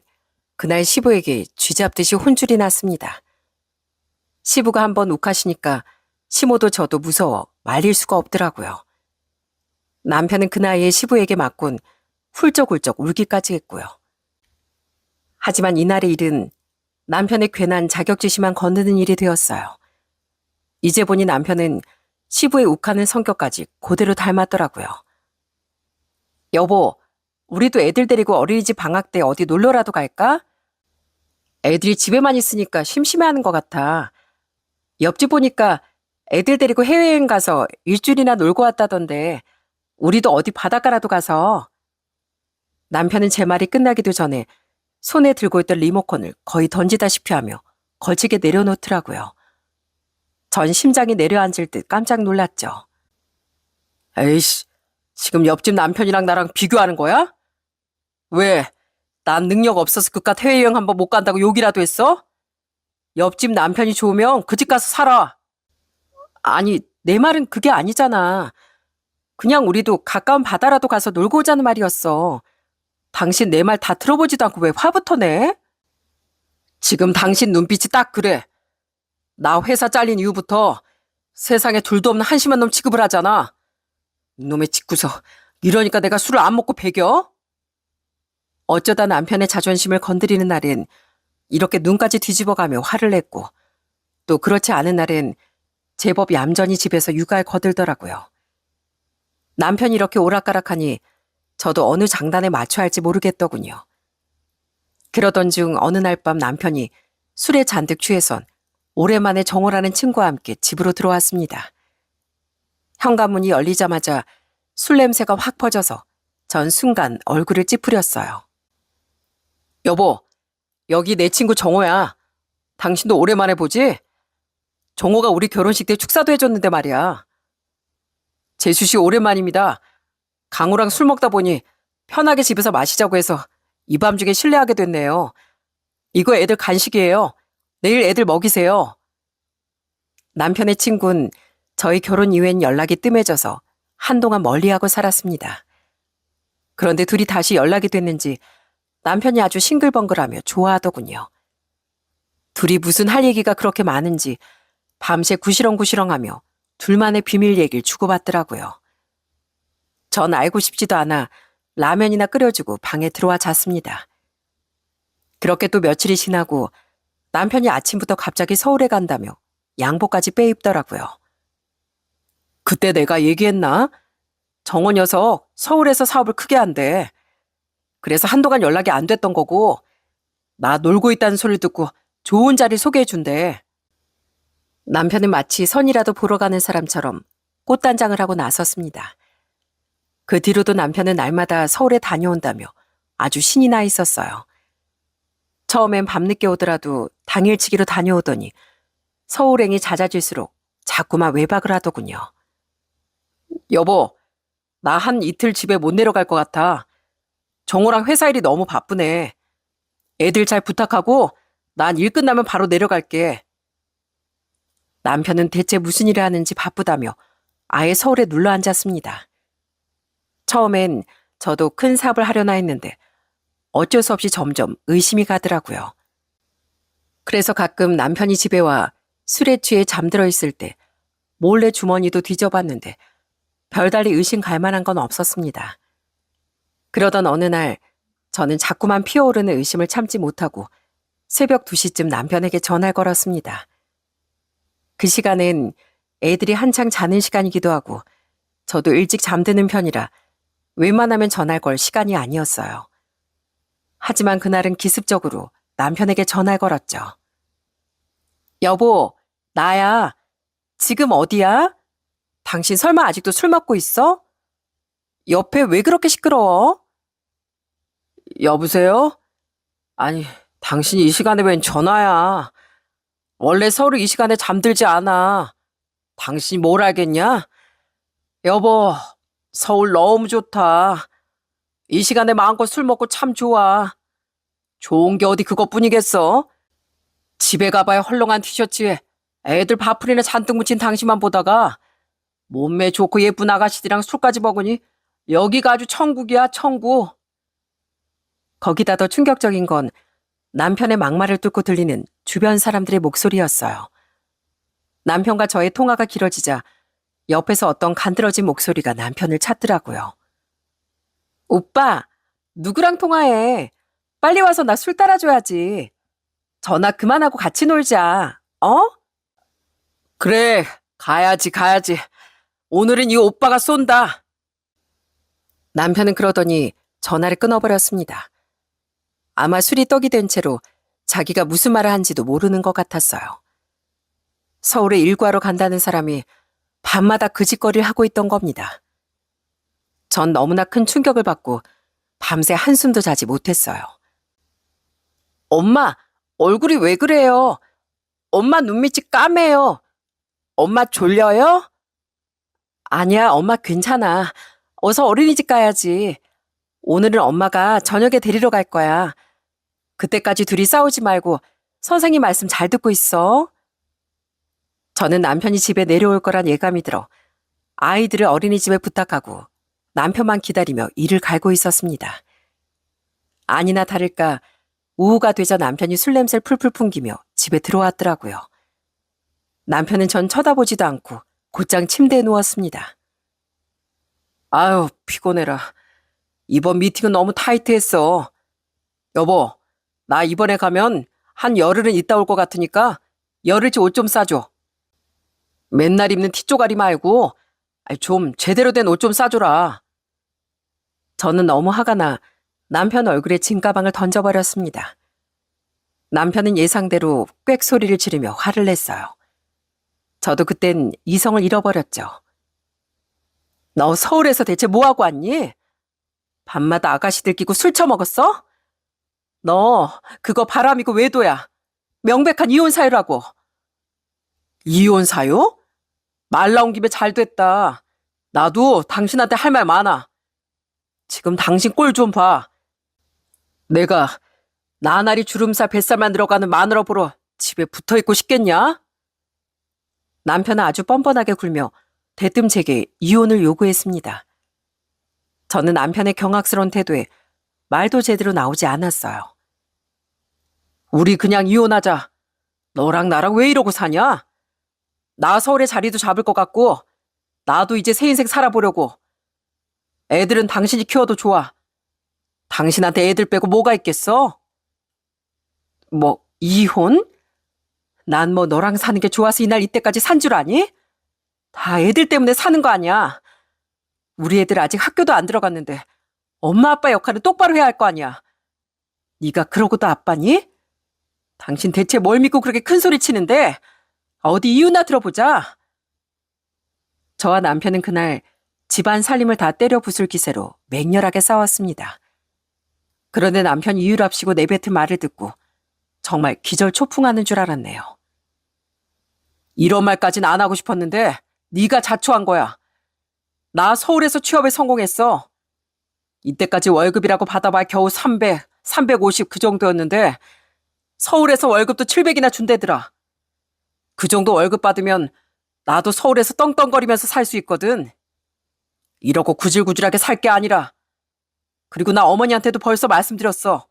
그날 시부에게 쥐잡듯이 혼쭐이 났습니다. 시부가 한번 욱하시니까 시모도 저도 무서워 말릴 수가 없더라고요. 남편은 그 나이에 시부에게 맞곤 훌쩍훌쩍 울기까지 했고요. 하지만 이날의 일은 남편의 괜한 자격지심만 건드는 일이 되었어요. 이제 보니 남편은 시부의 욱하는 성격까지 그대로 닮았더라고요. 여보, 우리도 애들 데리고 어린이집 방학 때 어디 놀러라도 갈까? 애들이 집에만 있으니까 심심해하는 것 같아. 옆집 보니까 애들 데리고 해외여행 가서 일주일이나 놀고 왔다던데 우리도 어디 바닷가라도 가서. 남편은 제 말이 끝나기도 전에 손에 들고 있던 리모컨을 거의 던지다시피 하며 거칠게 내려놓더라고요. 전 심장이 내려앉을 듯 깜짝 놀랐죠. 에이씨, 지금 옆집 남편이랑 나랑 비교하는 거야? 왜? 난 능력 없어서 그깟 해외여행 한번 못 간다고 욕이라도 했어? 옆집 남편이 좋으면 그 집 가서 살아. 아니, 내 말은 그게 아니잖아. 그냥 우리도 가까운 바다라도 가서 놀고 오자는 말이었어. 당신 내 말 다 들어보지도 않고 왜 화부터 내? 지금 당신 눈빛이 딱 그래. 나 회사 잘린 이후부터 세상에 둘도 없는 한심한 놈 취급을 하잖아. 이놈의 집구석. 이러니까 내가 술을 안 먹고 배겨? 어쩌다 남편의 자존심을 건드리는 날엔 이렇게 눈까지 뒤집어가며 화를 냈고 또 그렇지 않은 날엔 제법 얌전히 집에서 육아에 거들더라고요. 남편이 이렇게 오락가락하니 저도 어느 장단에 맞춰야 할지 모르겠더군요. 그러던 중 어느 날 밤 남편이 술에 잔뜩 취해선 오랜만에 정호라는 친구와 함께 집으로 들어왔습니다. 현관문이 열리자마자 술 냄새가 확 퍼져서 전 순간 얼굴을 찌푸렸어요. 여보, 여기 내 친구 정호야. 당신도 오랜만에 보지? 정호가 우리 결혼식 때 축사도 해줬는데 말이야. 재수 씨 오랜만입니다. 강호랑 술 먹다 보니 편하게 집에서 마시자고 해서 이 밤중에 실례하게 됐네요. 이거 애들 간식이에요. 내일 애들 먹이세요. 남편의 친구는 저희 결혼 이후엔 연락이 뜸해져서 한동안 멀리하고 살았습니다. 그런데 둘이 다시 연락이 됐는지 남편이 아주 싱글벙글하며 좋아하더군요. 둘이 무슨 할 얘기가 그렇게 많은지 밤새 구시렁구시렁하며 둘만의 비밀 얘기를 주고받더라고요. 전 알고 싶지도 않아 라면이나 끓여주고 방에 들어와 잤습니다. 그렇게 또 며칠이 지나고 남편이 아침부터 갑자기 서울에 간다며 양복까지 빼입더라고요. 그때 내가 얘기했나? 정호 녀석 서울에서 사업을 크게 한대. 그래서 한동안 연락이 안 됐던 거고 나 놀고 있다는 소리를 듣고 좋은 자리 소개해준대. 남편은 마치 선이라도 보러 가는 사람처럼 꽃단장을 하고 나섰습니다. 그 뒤로도 남편은 날마다 서울에 다녀온다며 아주 신이 나 있었어요. 처음엔 밤늦게 오더라도 당일치기로 다녀오더니 서울행이 잦아질수록 자꾸만 외박을 하더군요. 여보, 나 한 이틀 집에 못 내려갈 것 같아. 정호랑 회사 일이 너무 바쁘네. 애들 잘 부탁하고 난 일 끝나면 바로 내려갈게. 남편은 대체 무슨 일을 하는지 바쁘다며 아예 서울에 눌러 앉았습니다. 처음엔 저도 큰 사업을 하려나 했는데 어쩔 수 없이 점점 의심이 가더라고요. 그래서 가끔 남편이 집에 와 술에 취해 잠들어 있을 때 몰래 주머니도 뒤져봤는데 별달리 의심 갈 만한 건 없었습니다. 그러던 어느 날 저는 자꾸만 피어오르는 의심을 참지 못하고 새벽 2시쯤 남편에게 전화를 걸었습니다. 그 시간엔 애들이 한창 자는 시간이기도 하고 저도 일찍 잠드는 편이라 웬만하면 전화할 걸 시간이 아니었어요. 하지만 그날은 기습적으로 남편에게 전화를 걸었죠. 여보, 나야. 지금 어디야? 당신 설마 아직도 술 먹고 있어? 옆에 왜 그렇게 시끄러워? 여보세요? 아니, 당신이 이 시간에 웬 전화야? 원래 서로 이 시간에 잠들지 않아. 당신이 뭘 알겠냐? 여보, 서울 너무 좋다. 이 시간에 마음껏 술 먹고 참 좋아. 좋은 게 어디 그것뿐이겠어? 집에 가봐야 헐렁한 티셔츠에 애들 밥풀이나 잔뜩 묻힌 당신만 보다가 몸매 좋고 예쁜 아가씨들이랑 술까지 먹으니 여기가 아주 천국이야, 천국. 거기다 더 충격적인 건 남편의 막말을 뚫고 들리는 주변 사람들의 목소리였어요. 남편과 저의 통화가 길어지자 옆에서 어떤 간드러진 목소리가 남편을 찾더라고요. 오빠, 누구랑 통화해? 빨리 와서 나 술 따라줘야지. 전화 그만하고 같이 놀자. 어? 그래, 가야지, 가야지. 오늘은 이 오빠가 쏜다. 남편은 그러더니 전화를 끊어버렸습니다. 아마 술이 떡이 된 채로 자기가 무슨 말을 한지도 모르는 것 같았어요. 서울에 일과로 간다는 사람이 밤마다 그 짓거리를 하고 있던 겁니다. 전 너무나 큰 충격을 받고 밤새 한숨도 자지 못했어요. 엄마, 얼굴이 왜 그래요? 엄마 눈밑이 까매요. 엄마 졸려요? 아니야, 엄마 괜찮아. 어서 어린이집 가야지. 오늘은 엄마가 저녁에 데리러 갈 거야. 그때까지 둘이 싸우지 말고 선생님 말씀 잘 듣고 있어. 저는 남편이 집에 내려올 거란 예감이 들어 아이들을 어린이집에 부탁하고 남편만 기다리며 이를 갈고 있었습니다. 아니나 다를까 오후가 되자 남편이 술 냄새를 풀풀 풍기며 집에 들어왔더라고요. 남편은 전 쳐다보지도 않고 곧장 침대에 누웠습니다. 아유, 피곤해라. 이번 미팅은 너무 타이트했어. 여보, 나 이번에 가면 한 열흘은 있다 올 것 같으니까 열흘치 옷 좀 싸줘. 맨날 입는 티쪼가리 말고 좀 제대로 된 옷 좀 싸줘라. 저는 너무 화가 나 남편 얼굴에 진가방을 던져버렸습니다. 남편은 예상대로 꽥 소리를 지르며 화를 냈어요. 저도 그땐 이성을 잃어버렸죠. 너 서울에서 대체 뭐하고 왔니? 밤마다 아가씨들 끼고 술 처먹었어? 너 그거 바람이고 외도야. 명백한 이혼 사유라고. 이혼 사유? 말 나온 김에 잘 됐다. 나도 당신한테 할 말 많아. 지금 당신 꼴 좀 봐. 내가 나날이 주름살 뱃살만 늘어가는 마누라 보러 집에 붙어있고 싶겠냐? 남편은 아주 뻔뻔하게 굴며 대뜸 제게 이혼을 요구했습니다. 저는 남편의 경악스러운 태도에 말도 제대로 나오지 않았어요. 우리 그냥 이혼하자. 너랑 나랑 왜 이러고 사냐? 나 서울에 자리도 잡을 것 같고 나도 이제 새 인생 살아보려고. 애들은 당신이 키워도 좋아. 당신한테 애들 빼고 뭐가 있겠어? 뭐 이혼? 난 뭐 너랑 사는 게 좋아서 이날 이때까지 산 줄 아니? 다 애들 때문에 사는 거 아니야. 우리 애들 아직 학교도 안 들어갔는데 엄마 아빠 역할을 똑바로 해야 할 거 아니야. 네가 그러고도 아빠니? 당신 대체 뭘 믿고 그렇게 큰 소리 치는데? 어디 이유나 들어보자. 저와 남편은 그날 집안 살림을 다 때려 부술 기세로 맹렬하게 싸웠습니다. 그런데 남편이 이유랍시고 내뱉은 말을 듣고 정말 기절초풍하는 줄 알았네요. 이런 말까진 안 하고 싶었는데 네가 자초한 거야. 나 서울에서 취업에 성공했어. 이때까지 월급이라고 받아봐야 겨우 300, 350 그 정도였는데 서울에서 월급도 700이나 준대더라. 그 정도 월급 받으면 나도 서울에서 떵떵거리면서 살 수 있거든. 이러고 구질구질하게 살 게 아니라. 그리고 나 어머니한테도 벌써 말씀드렸어.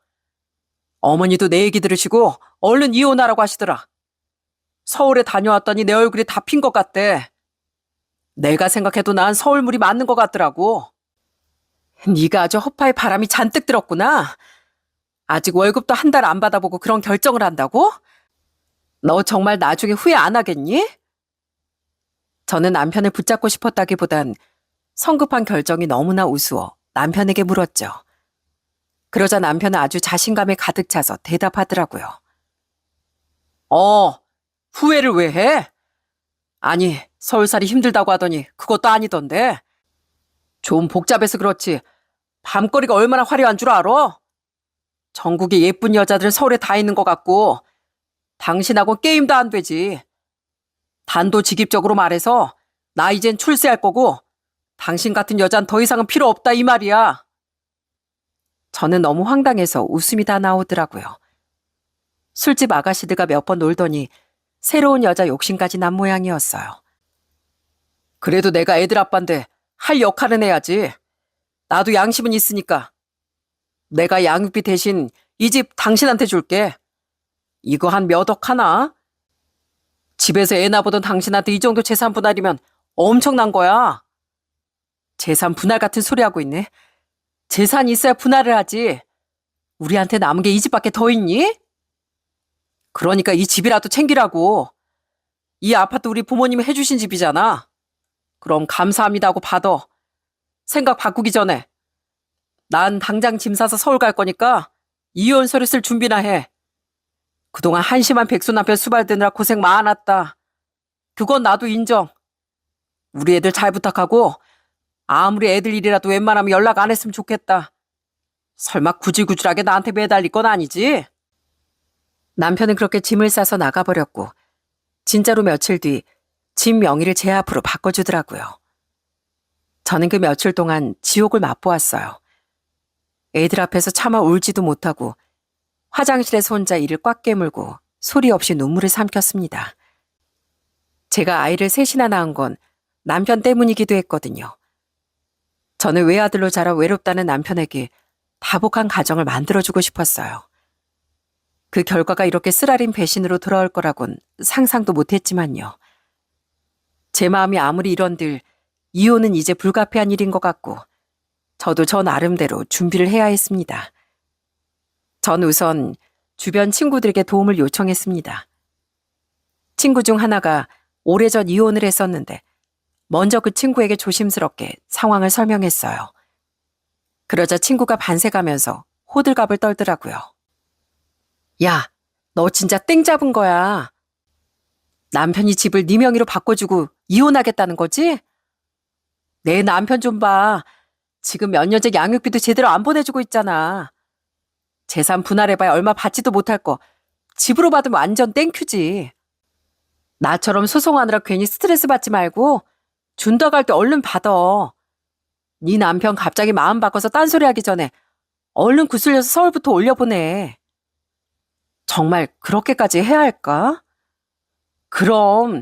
어머니도 내 얘기 들으시고 얼른 이혼하라고 하시더라. 서울에 다녀왔더니 내 얼굴이 다 핀 것 같대. 내가 생각해도 난 서울물이 맞는 것 같더라고. 네가 아주 허파에 바람이 잔뜩 들었구나. 아직 월급도 한 달 안 받아보고 그런 결정을 한다고? 너 정말 나중에 후회 안 하겠니? 저는 남편을 붙잡고 싶었다기보단 성급한 결정이 너무나 우스워 남편에게 물었죠. 그러자 남편은 아주 자신감에 가득 차서 대답하더라고요. 후회를 왜 해? 아니, 서울살이 힘들다고 하더니 그것도 아니던데. 좀 복잡해서 그렇지. 밤거리가 얼마나 화려한 줄 알아? 전국에 예쁜 여자들은 서울에 다 있는 것 같고 당신하고 게임도 안 되지. 단도직입적으로 말해서 나 이젠 출세할 거고 당신 같은 여잔 더 이상은 필요 없다 이 말이야. 저는 너무 황당해서 웃음이 다 나오더라고요. 술집 아가씨들과 몇 번 놀더니 새로운 여자 욕심까지 난 모양이었어요. 그래도 내가 애들 아빠인데 할 역할은 해야지. 나도 양심은 있으니까. 내가 양육비 대신 이 집 당신한테 줄게. 이거 한 몇 억 하나? 집에서 애 낳아보던 당신한테 이 정도 재산 분할이면 엄청난 거야. 재산 분할 같은 소리 하고 있네. 재산이 있어야 분할을 하지. 우리한테 남은 게 이 집밖에 더 있니? 그러니까 이 집이라도 챙기라고. 이 아파트 우리 부모님이 해주신 집이잖아. 그럼 감사합니다 하고 받아. 생각 바꾸기 전에. 난 당장 짐 싸서 서울 갈 거니까 이혼 서류 쓸 준비나 해. 그동안 한심한 백수 남편 수발드느라 고생 많았다. 그건 나도 인정. 우리 애들 잘 부탁하고 아무리 애들 일이라도 웬만하면 연락 안 했으면 좋겠다. 설마 구질구질하게 나한테 매달릴 건 아니지? 남편은 그렇게 짐을 싸서 나가버렸고 진짜로 며칠 뒤 짐 명의를 제 앞으로 바꿔주더라고요. 저는 그 며칠 동안 지옥을 맛보았어요. 애들 앞에서 차마 울지도 못하고 화장실에서 혼자 이를 꽉 깨물고 소리 없이 눈물을 삼켰습니다. 제가 아이를 셋이나 낳은 건 남편 때문이기도 했거든요. 저는 외아들로 자라 외롭다는 남편에게 다복한 가정을 만들어주고 싶었어요. 그 결과가 이렇게 쓰라린 배신으로 돌아올 거라곤 상상도 못했지만요. 제 마음이 아무리 이런들 이혼은 이제 불가피한 일인 것 같고 저도 저 나름대로 준비를 해야 했습니다. 전 우선 주변 친구들에게 도움을 요청했습니다. 친구 중 하나가 오래전 이혼을 했었는데 먼저 그 친구에게 조심스럽게 상황을 설명했어요. 그러자 친구가 반색하면서 호들갑을 떨더라고요. 야, 너 진짜 땡 잡은 거야. 남편이 집을 네 명의로 바꿔주고 이혼하겠다는 거지? 내 남편 좀 봐. 지금 몇 년째 양육비도 제대로 안 보내주고 있잖아. 재산 분할해봐야 얼마 받지도 못할 거 집으로 받으면 완전 땡큐지. 나처럼 소송하느라 괜히 스트레스 받지 말고 준다고 할 때 얼른 받아. 네 남편 갑자기 마음 바꿔서 딴소리 하기 전에 얼른 구슬려서 서울부터 올려보내. 정말 그렇게까지 해야 할까? 그럼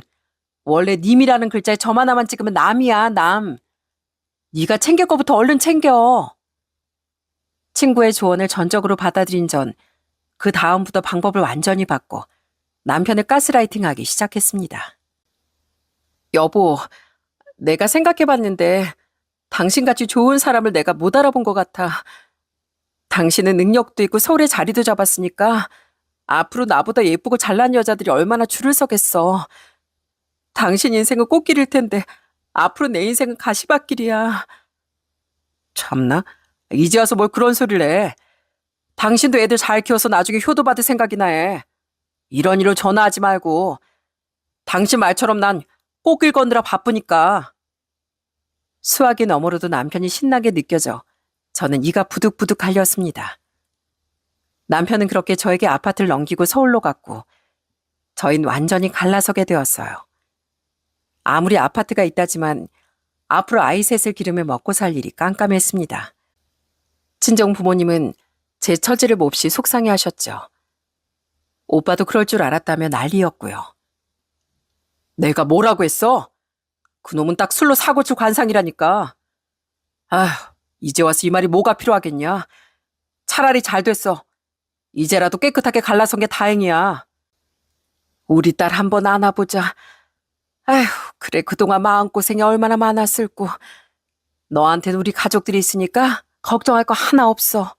원래 님이라는 글자에 점 하나만 찍으면 남이야, 남. 네가 챙길 거부터 얼른 챙겨. 친구의 조언을 전적으로 받아들인 전 그 다음부터 방법을 완전히 바꿔 남편을 가스라이팅하기 시작했습니다. 여보, 내가 생각해봤는데 당신같이 좋은 사람을 내가 못 알아본 것 같아. 당신은 능력도 있고 서울에 자리도 잡았으니까 앞으로 나보다 예쁘고 잘난 여자들이 얼마나 줄을 서겠어. 당신 인생은 꽃길일 텐데 앞으로 내 인생은 가시밭길이야. 참나, 이제 와서 뭘 그런 소리를 해. 당신도 애들 잘 키워서 나중에 효도 받을 생각이나 해. 이런 일로 전화하지 말고. 당신 말처럼 난 꽃길 걷느라 바쁘니까. 수화기 너머로도 남편이 신나게 느껴져 저는 이가 부득부득 갈렸습니다. 남편은 그렇게 저에게 아파트를 넘기고 서울로 갔고 저희는 완전히 갈라서게 되었어요. 아무리 아파트가 있다지만 앞으로 아이 셋을 기르며 먹고 살 일이 깜깜했습니다. 친정 부모님은 제 처지를 몹시 속상해하셨죠. 오빠도 그럴 줄 알았다며 난리였고요. 내가 뭐라고 했어? 그놈은 딱 술로 사고칠 관상이라니까. 아휴, 이제 와서 이 말이 뭐가 필요하겠냐. 차라리 잘 됐어. 이제라도 깨끗하게 갈라선 게 다행이야. 우리 딸 한번 안아보자. 아휴, 그래 그동안 마음고생이 얼마나 많았을꼬. 너한테는 우리 가족들이 있으니까 걱정할 거 하나 없어.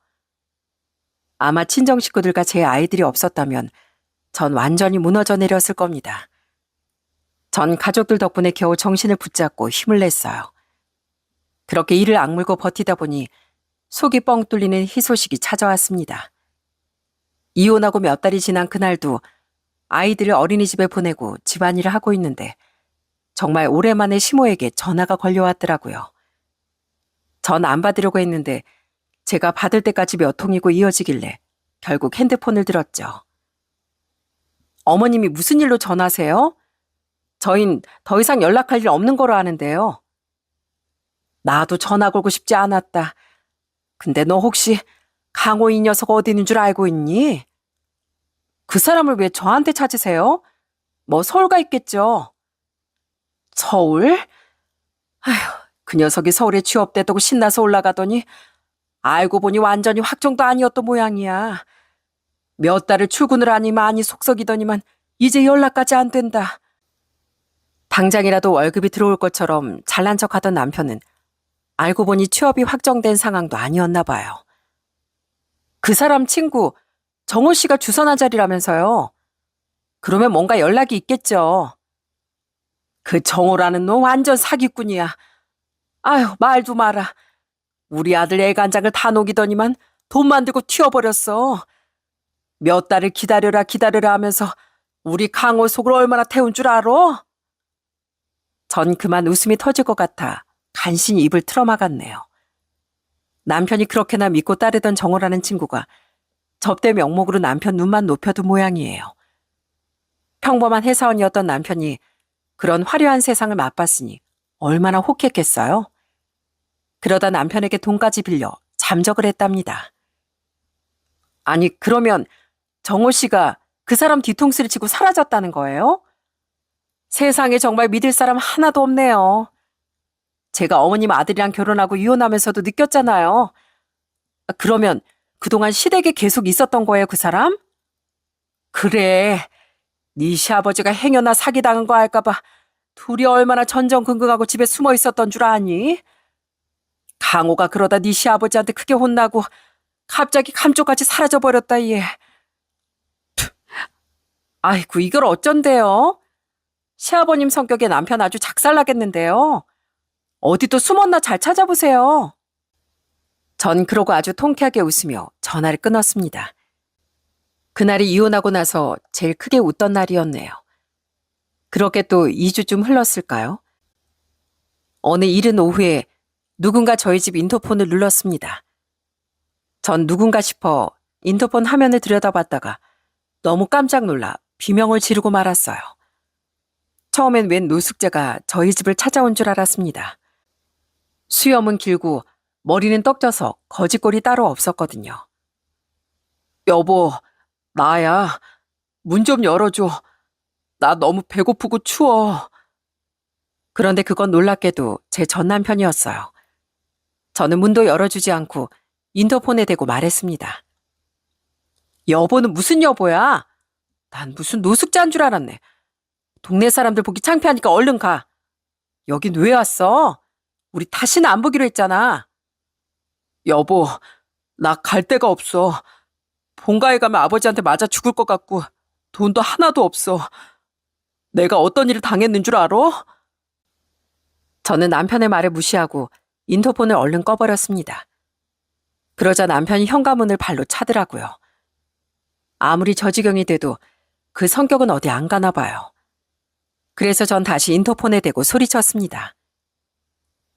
아마 친정 식구들과 제 아이들이 없었다면 전 완전히 무너져 내렸을 겁니다. 전 가족들 덕분에 겨우 정신을 붙잡고 힘을 냈어요. 그렇게 이를 악물고 버티다 보니 속이 뻥 뚫리는 희소식이 찾아왔습니다. 이혼하고 몇 달이 지난 그날도 아이들을 어린이집에 보내고 집안일을 하고 있는데 정말 오랜만에 시모에게 전화가 걸려왔더라고요. 전 안 받으려고 했는데 제가 받을 때까지 몇 통이고 이어지길래 결국 핸드폰을 들었죠. 어머님이 무슨 일로 전화세요? 저흰 더 이상 연락할 일 없는 거로 아는데요. 나도 전화 걸고 싶지 않았다. 근데 너 혹시 강호 이 녀석 어디 있는 줄 알고 있니? 그 사람을 왜 저한테 찾으세요? 뭐 서울 가 있겠죠. 서울? 아휴, 그 녀석이 서울에 취업됐다고 신나서 올라가더니 알고 보니 완전히 확정도 아니었던 모양이야. 몇 달을 출근을 하니 많이 속썩이더니만 이제 연락까지 안 된다. 당장이라도 월급이 들어올 것처럼 잘난 척하던 남편은 알고 보니 취업이 확정된 상황도 아니었나 봐요. 그 사람 친구 정호 씨가 주선한 자리라면서요. 그러면 뭔가 연락이 있겠죠. 그 정호라는 놈 완전 사기꾼이야. 아휴, 말도 마라. 우리 아들 애간장을 다 녹이더니만 돈 만들고 튀어버렸어. 몇 달을 기다려라 하면서 우리 강호 속을 얼마나 태운 줄 알아? 전 그만 웃음이 터질 것 같아 간신히 입을 틀어막았네요. 남편이 그렇게나 믿고 따르던 정호라는 친구가 접대 명목으로 남편 눈만 높여둔 모양이에요. 평범한 회사원이었던 남편이 그런 화려한 세상을 맛봤으니 얼마나 혹했겠어요? 그러다 남편에게 돈까지 빌려 잠적을 했답니다. 아니, 그러면 정호 씨가 그 사람 뒤통수를 치고 사라졌다는 거예요? 세상에 정말 믿을 사람 하나도 없네요. 제가 어머님 아들이랑 결혼하고 이혼하면서도 느꼈잖아요. 그러면 그동안 시댁에 계속 있었던 거예요, 그 사람? 그래, 네 시아버지가 행여나 사기당한 거 알까봐 둘이 얼마나 전전긍긍하고 집에 숨어 있었던 줄 아니? 강호가 그러다 네 시아버지한테 크게 혼나고 갑자기 감쪽같이 사라져버렸다 얘. 아이고, 이걸 어쩐대요? 시아버님 성격에 남편 아주 작살나겠는데요. 어디 또 숨었나 잘 찾아보세요. 전 그러고 아주 통쾌하게 웃으며 전화를 끊었습니다. 그날이 이혼하고 나서 제일 크게 웃던 날이었네요. 그렇게 또 2주쯤 흘렀을까요? 어느 이른 오후에 누군가 저희 집 인터폰을 눌렀습니다. 전 누군가 싶어 인터폰 화면을 들여다봤다가 너무 깜짝 놀라 비명을 지르고 말았어요. 처음엔 웬 노숙자가 저희 집을 찾아온 줄 알았습니다. 수염은 길고 머리는 떡져서 거짓골이 따로 없었거든요. 여보, 나야. 문 좀 열어줘. 나 너무 배고프고 추워. 그런데 그건 놀랍게도 제 전 남편이었어요. 저는 문도 열어주지 않고 인터폰에 대고 말했습니다. 여보는 무슨 여보야? 난 무슨 노숙자인 줄 알았네. 동네 사람들 보기 창피하니까 얼른 가. 여긴 왜 왔어? 우리 다시는 안 보기로 했잖아. 여보, 나 갈 데가 없어. 본가에 가면 아버지한테 맞아 죽을 것 같고 돈도 하나도 없어. 내가 어떤 일을 당했는 줄 알아? 저는 남편의 말을 무시하고 인터폰을 얼른 꺼버렸습니다. 그러자 남편이 현관문을 발로 차더라고요. 아무리 저 지경이 돼도 그 성격은 어디 안 가나 봐요. 그래서 전 다시 인터폰에 대고 소리쳤습니다.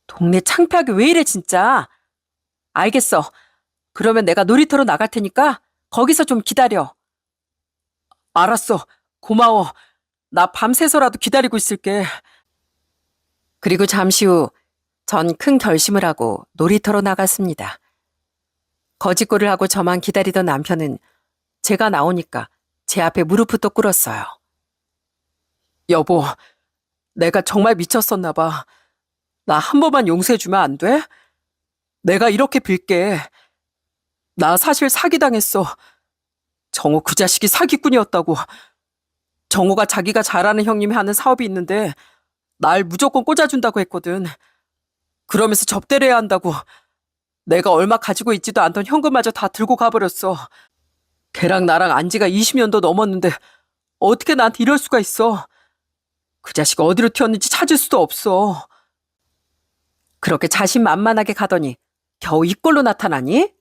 동네 창피하게 왜 이래 진짜. 알겠어. 그러면 내가 놀이터로 나갈 테니까 거기서 좀 기다려. 알았어. 고마워. 나 밤새서라도 기다리고 있을게. 그리고 잠시 후 전 큰 결심을 하고 놀이터로 나갔습니다. 거짓골을 하고 저만 기다리던 남편은 제가 나오니까 제 앞에 무릎을 또 꿇었어요. 여보, 내가 정말 미쳤었나 봐. 나 한 번만 용서해주면 안 돼? 내가 이렇게 빌게. 나 사실 사기당했어. 정호 그 자식이 사기꾼이었다고. 정호가 자기가 잘 아는 형님이 하는 사업이 있는데 날 무조건 꽂아준다고 했거든. 그러면서 접대를 해야 한다고. 내가 얼마 가지고 있지도 않던 현금마저 다 들고 가버렸어. 걔랑 나랑 안 지가 20년도 넘었는데 어떻게 나한테 이럴 수가 있어. 그 자식 어디로 튀었는지 찾을 수도 없어. 그렇게 자신만만하게 가더니 겨우 이 꼴로 나타나니?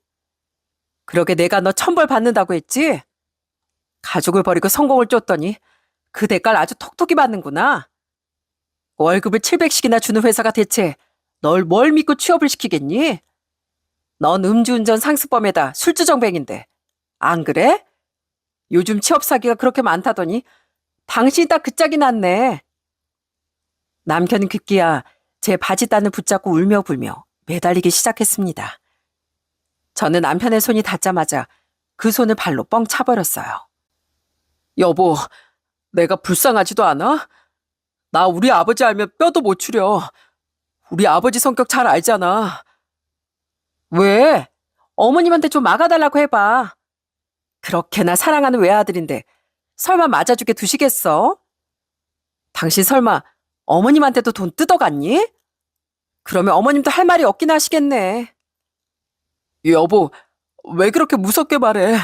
그러게 내가 너 천벌 받는다고 했지? 가족을 버리고 성공을 쫓더니 그 대가를 아주 톡톡히 받는구나. 월급을 700씩이나 주는 회사가 대체 널 뭘 믿고 취업을 시키겠니? 넌 음주운전 상습범에다 술주정뱅인데 안 그래? 요즘 취업 사기가 그렇게 많다더니 당신이 딱 그 짝이 났네. 남편은 급기야 제 바지단을 붙잡고 울며 불며 매달리기 시작했습니다. 저는 남편의 손이 닿자마자 그 손을 발로 뻥 차버렸어요. 여보, 내가 불쌍하지도 않아? 나 우리 아버지 알면 뼈도 못 추려. 우리 아버지 성격 잘 알잖아. 왜? 어머님한테 좀 막아달라고 해봐. 그렇게나 사랑하는 외아들인데 설마 맞아주게 두시겠어? 당신 설마 어머님한테도 돈 뜯어갔니? 그러면 어머님도 할 말이 없긴 하시겠네. 여보, 왜 그렇게 무섭게 말해?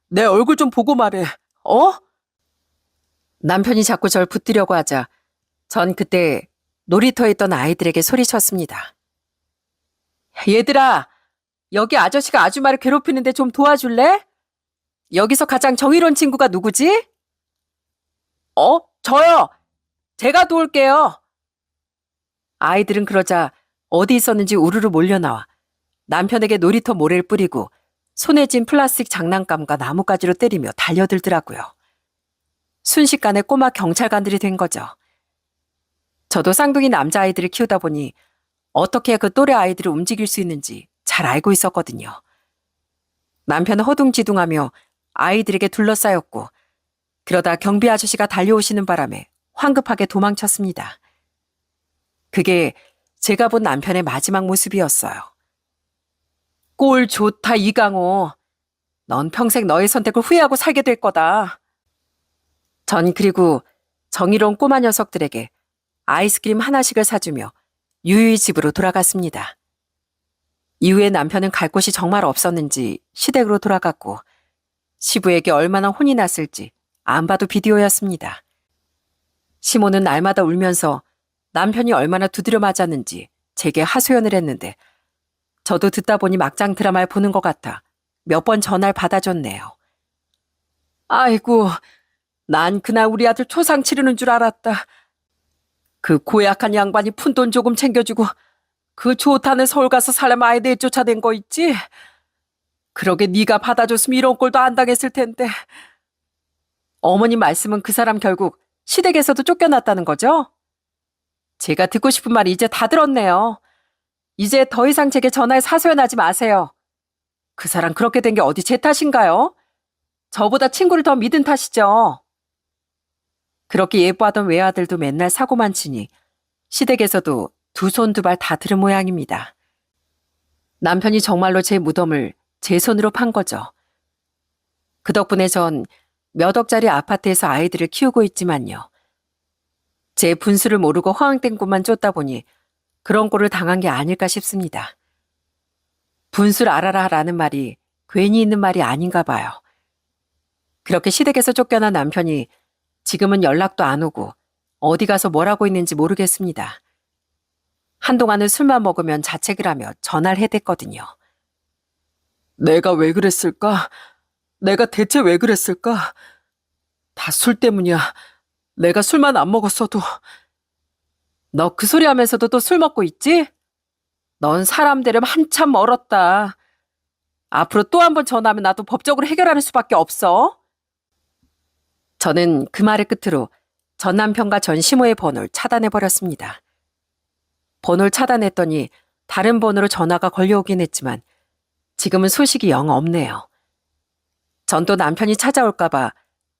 내 얼굴 좀 보고 말해. 어? 남편이 자꾸 절 붙들려고 하자 전 그때 놀이터에 있던 아이들에게 소리쳤습니다. 얘들아, 여기 아저씨가 아줌마를 괴롭히는데 좀 도와줄래? 여기서 가장 정의로운 친구가 누구지? 저요. 제가 도울게요. 아이들은 그러자 어디 있었는지 우르르 몰려나와 남편에게 놀이터 모래를 뿌리고 손에 쥔 플라스틱 장난감과 나뭇가지로 때리며 달려들더라고요. 순식간에 꼬마 경찰관들이 된 거죠. 저도 쌍둥이 남자아이들을 키우다 보니 어떻게 그 또래 아이들을 움직일 수 있는지 잘 알고 있었거든요. 남편은 허둥지둥하며 아이들에게 둘러싸였고 그러다 경비 아저씨가 달려오시는 바람에 황급하게 도망쳤습니다. 그게 제가 본 남편의 마지막 모습이었어요. 꼴 좋다 이강호. 넌 평생 너의 선택을 후회하고 살게 될 거다. 전 그리고 정의로운 꼬마 녀석들에게 아이스크림 하나씩을 사주며 유유히 집으로 돌아갔습니다. 이후에 남편은 갈 곳이 정말 없었는지 시댁으로 돌아갔고 시부에게 얼마나 혼이 났을지 안 봐도 비디오였습니다. 시모는 날마다 울면서 남편이 얼마나 두드려 맞았는지 제게 하소연을 했는데 저도 듣다 보니 막장 드라마를 보는 것 같아 몇 번 전화를 받아줬네요. 아이고, 난 그날 우리 아들 초상 치르는 줄 알았다. 그 고약한 양반이 푼돈 조금 챙겨주고 그 좋다는 서울 가서 살람 아이 내쫓아낸 거 있지? 그러게 네가 받아줬으면 이런 꼴도 안 당했을 텐데. 어머님 말씀은 그 사람 결국 시댁에서도 쫓겨났다는 거죠? 제가 듣고 싶은 말이 이제 다 들었네요. 이제 더 이상 제게 전화해 사소연하지 마세요. 그 사람 그렇게 된 게 어디 제 탓인가요? 저보다 친구를 더 믿은 탓이죠. 그렇게 예뻐하던 외아들도 맨날 사고만 치니 시댁에서도 두 손 두 발 다 들은 모양입니다. 남편이 정말로 제 무덤을 제 손으로 판 거죠. 그 덕분에 전 몇 억짜리 아파트에서 아이들을 키우고 있지만요. 제 분수를 모르고 허황된 꿈만 쫓다 보니 그런 꼴을 당한 게 아닐까 싶습니다. 분수를 알아라 라는 말이 괜히 있는 말이 아닌가 봐요. 그렇게 시댁에서 쫓겨난 남편이 지금은 연락도 안 오고 어디 가서 뭘 하고 있는지 모르겠습니다. 한동안은 술만 먹으면 자책을 하며 전화를 해댔거든요. 내가 왜 그랬을까? 내가 대체 왜 그랬을까? 다 술 때문이야. 내가 술만 안 먹었어도. 너 그 소리 하면서도 또 술 먹고 있지? 넌 사람 되려면 한참 멀었다. 앞으로 또 한 번 전화하면 나도 법적으로 해결하는 수밖에 없어. 저는 그 말의 끝으로 전 남편과 전 시모의 번호를 차단해버렸습니다. 번호를 차단했더니 다른 번호로 전화가 걸려오긴 했지만 지금은 소식이 영 없네요. 전 또 남편이 찾아올까봐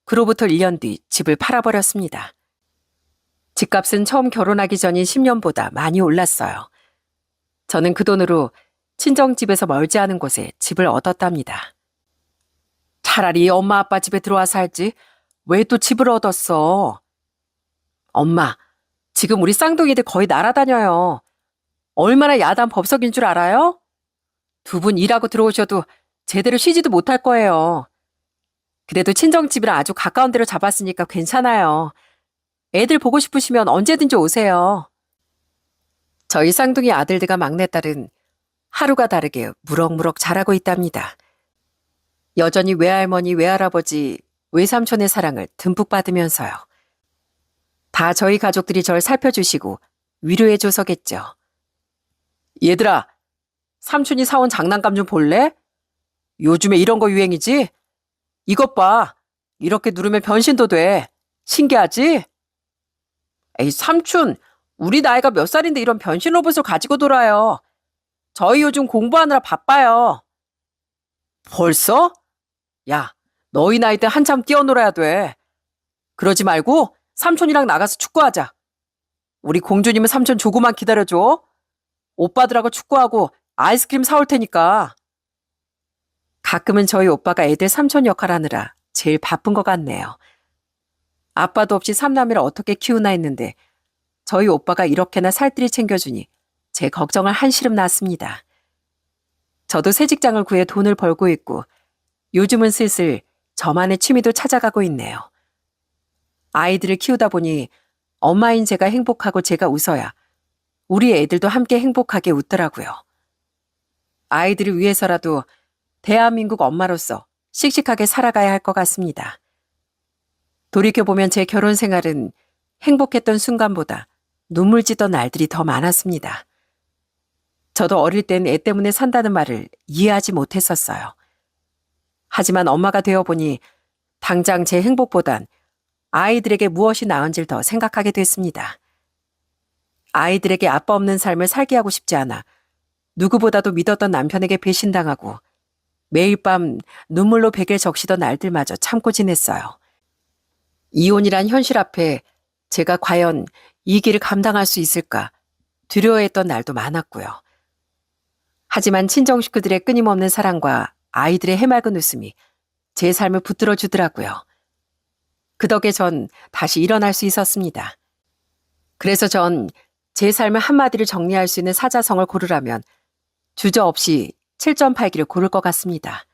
그로부터 1년 뒤 집을 팔아버렸습니다. 집값은 처음 결혼하기 전인 10년보다 많이 올랐어요. 저는 그 돈으로 친정집에서 멀지 않은 곳에 집을 얻었답니다. 차라리 엄마 아빠 집에 들어와 살지 왜 또 집을 얻었어? 엄마, 지금 우리 쌍둥이들 거의 날아다녀요. 얼마나 야단 법석인 줄 알아요? 두 분 일하고 들어오셔도 제대로 쉬지도 못할 거예요. 그래도 친정집이랑 아주 가까운 데로 잡았으니까 괜찮아요. 애들 보고 싶으시면 언제든지 오세요. 저희 쌍둥이 아들들과 막내딸은 하루가 다르게 무럭무럭 자라고 있답니다. 여전히 외할머니, 외할아버지, 외삼촌의 사랑을 듬뿍 받으면서요. 다 저희 가족들이 절 살펴주시고 위로해줘서겠죠. 얘들아, 삼촌이 사온 장난감 좀 볼래? 요즘에 이런 거 유행이지? 이것 봐. 이렇게 누르면 변신도 돼. 신기하지? 에이, 삼촌, 우리 나이가 몇 살인데 이런 변신 로봇을 가지고 놀아요. 저희 요즘 공부하느라 바빠요. 벌써? 야, 너희 나이 때 한참 뛰어놀아야 돼. 그러지 말고 삼촌이랑 나가서 축구하자. 우리 공주님은 삼촌 조금만 기다려줘. 오빠들하고 축구하고 아이스크림 사올 테니까. 가끔은 저희 오빠가 애들 삼촌 역할 하느라 제일 바쁜 것 같네요. 아빠도 없이 삼남매를 어떻게 키우나 했는데 저희 오빠가 이렇게나 살뜰히 챙겨주니 제 걱정을 한시름 놨습니다. 저도 새 직장을 구해 돈을 벌고 있고 요즘은 슬슬 저만의 취미도 찾아가고 있네요. 아이들을 키우다 보니 엄마인 제가 행복하고 제가 웃어야 우리 애들도 함께 행복하게 웃더라고요. 아이들을 위해서라도 대한민국 엄마로서 씩씩하게 살아가야 할 것 같습니다. 돌이켜보면 제 결혼 생활은 행복했던 순간보다 눈물 지던 날들이 더 많았습니다. 저도 어릴 땐 애 때문에 산다는 말을 이해하지 못했었어요. 하지만 엄마가 되어보니 당장 제 행복보단 아이들에게 무엇이 나은지를 더 생각하게 됐습니다. 아이들에게 아빠 없는 삶을 살게 하고 싶지 않아 누구보다도 믿었던 남편에게 배신당하고 매일 밤 눈물로 베개를 적시던 날들마저 참고 지냈어요. 이혼이란 현실 앞에 제가 과연 이 길을 감당할 수 있을까 두려워했던 날도 많았고요. 하지만 친정 식구들의 끊임없는 사랑과 아이들의 해맑은 웃음이 제 삶을 붙들어 주더라고요. 그 덕에 전 다시 일어날 수 있었습니다. 그래서 전 제 삶의 한마디를 정리할 수 있는 사자성어를 고르라면 주저없이 7.8기를 고를 것 같습니다.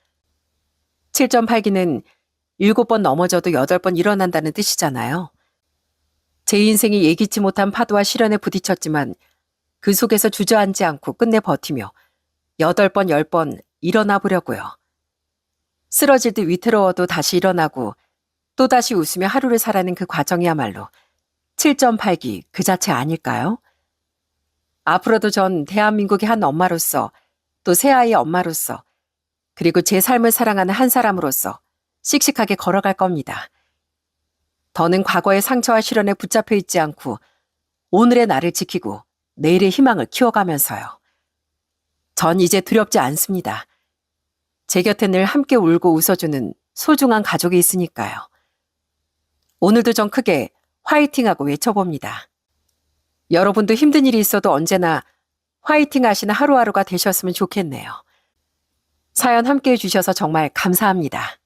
7.8기는 7번 넘어져도 8번 일어난다는 뜻이잖아요. 제 인생이 예기치 못한 파도와 시련에 부딪혔지만 그 속에서 주저앉지 않고 끝내 버티며 8번, 10번 일어나 보려고요. 쓰러질 듯 위태로워도 다시 일어나고 또다시 웃으며 하루를 살아낸 그 과정이야말로 7.8기 그 자체 아닐까요? 앞으로도 전 대한민국의 한 엄마로서 또 새아이의 엄마로서 그리고 제 삶을 사랑하는 한 사람으로서 씩씩하게 걸어갈 겁니다. 더는 과거의 상처와 시련에 붙잡혀 있지 않고 오늘의 나를 지키고 내일의 희망을 키워가면서요. 전 이제 두렵지 않습니다. 제 곁에 늘 함께 울고 웃어주는 소중한 가족이 있으니까요. 오늘도 전 크게 화이팅하고 외쳐봅니다. 여러분도 힘든 일이 있어도 언제나 화이팅 하시는 하루하루가 되셨으면 좋겠네요. 사연 함께 해주셔서 정말 감사합니다.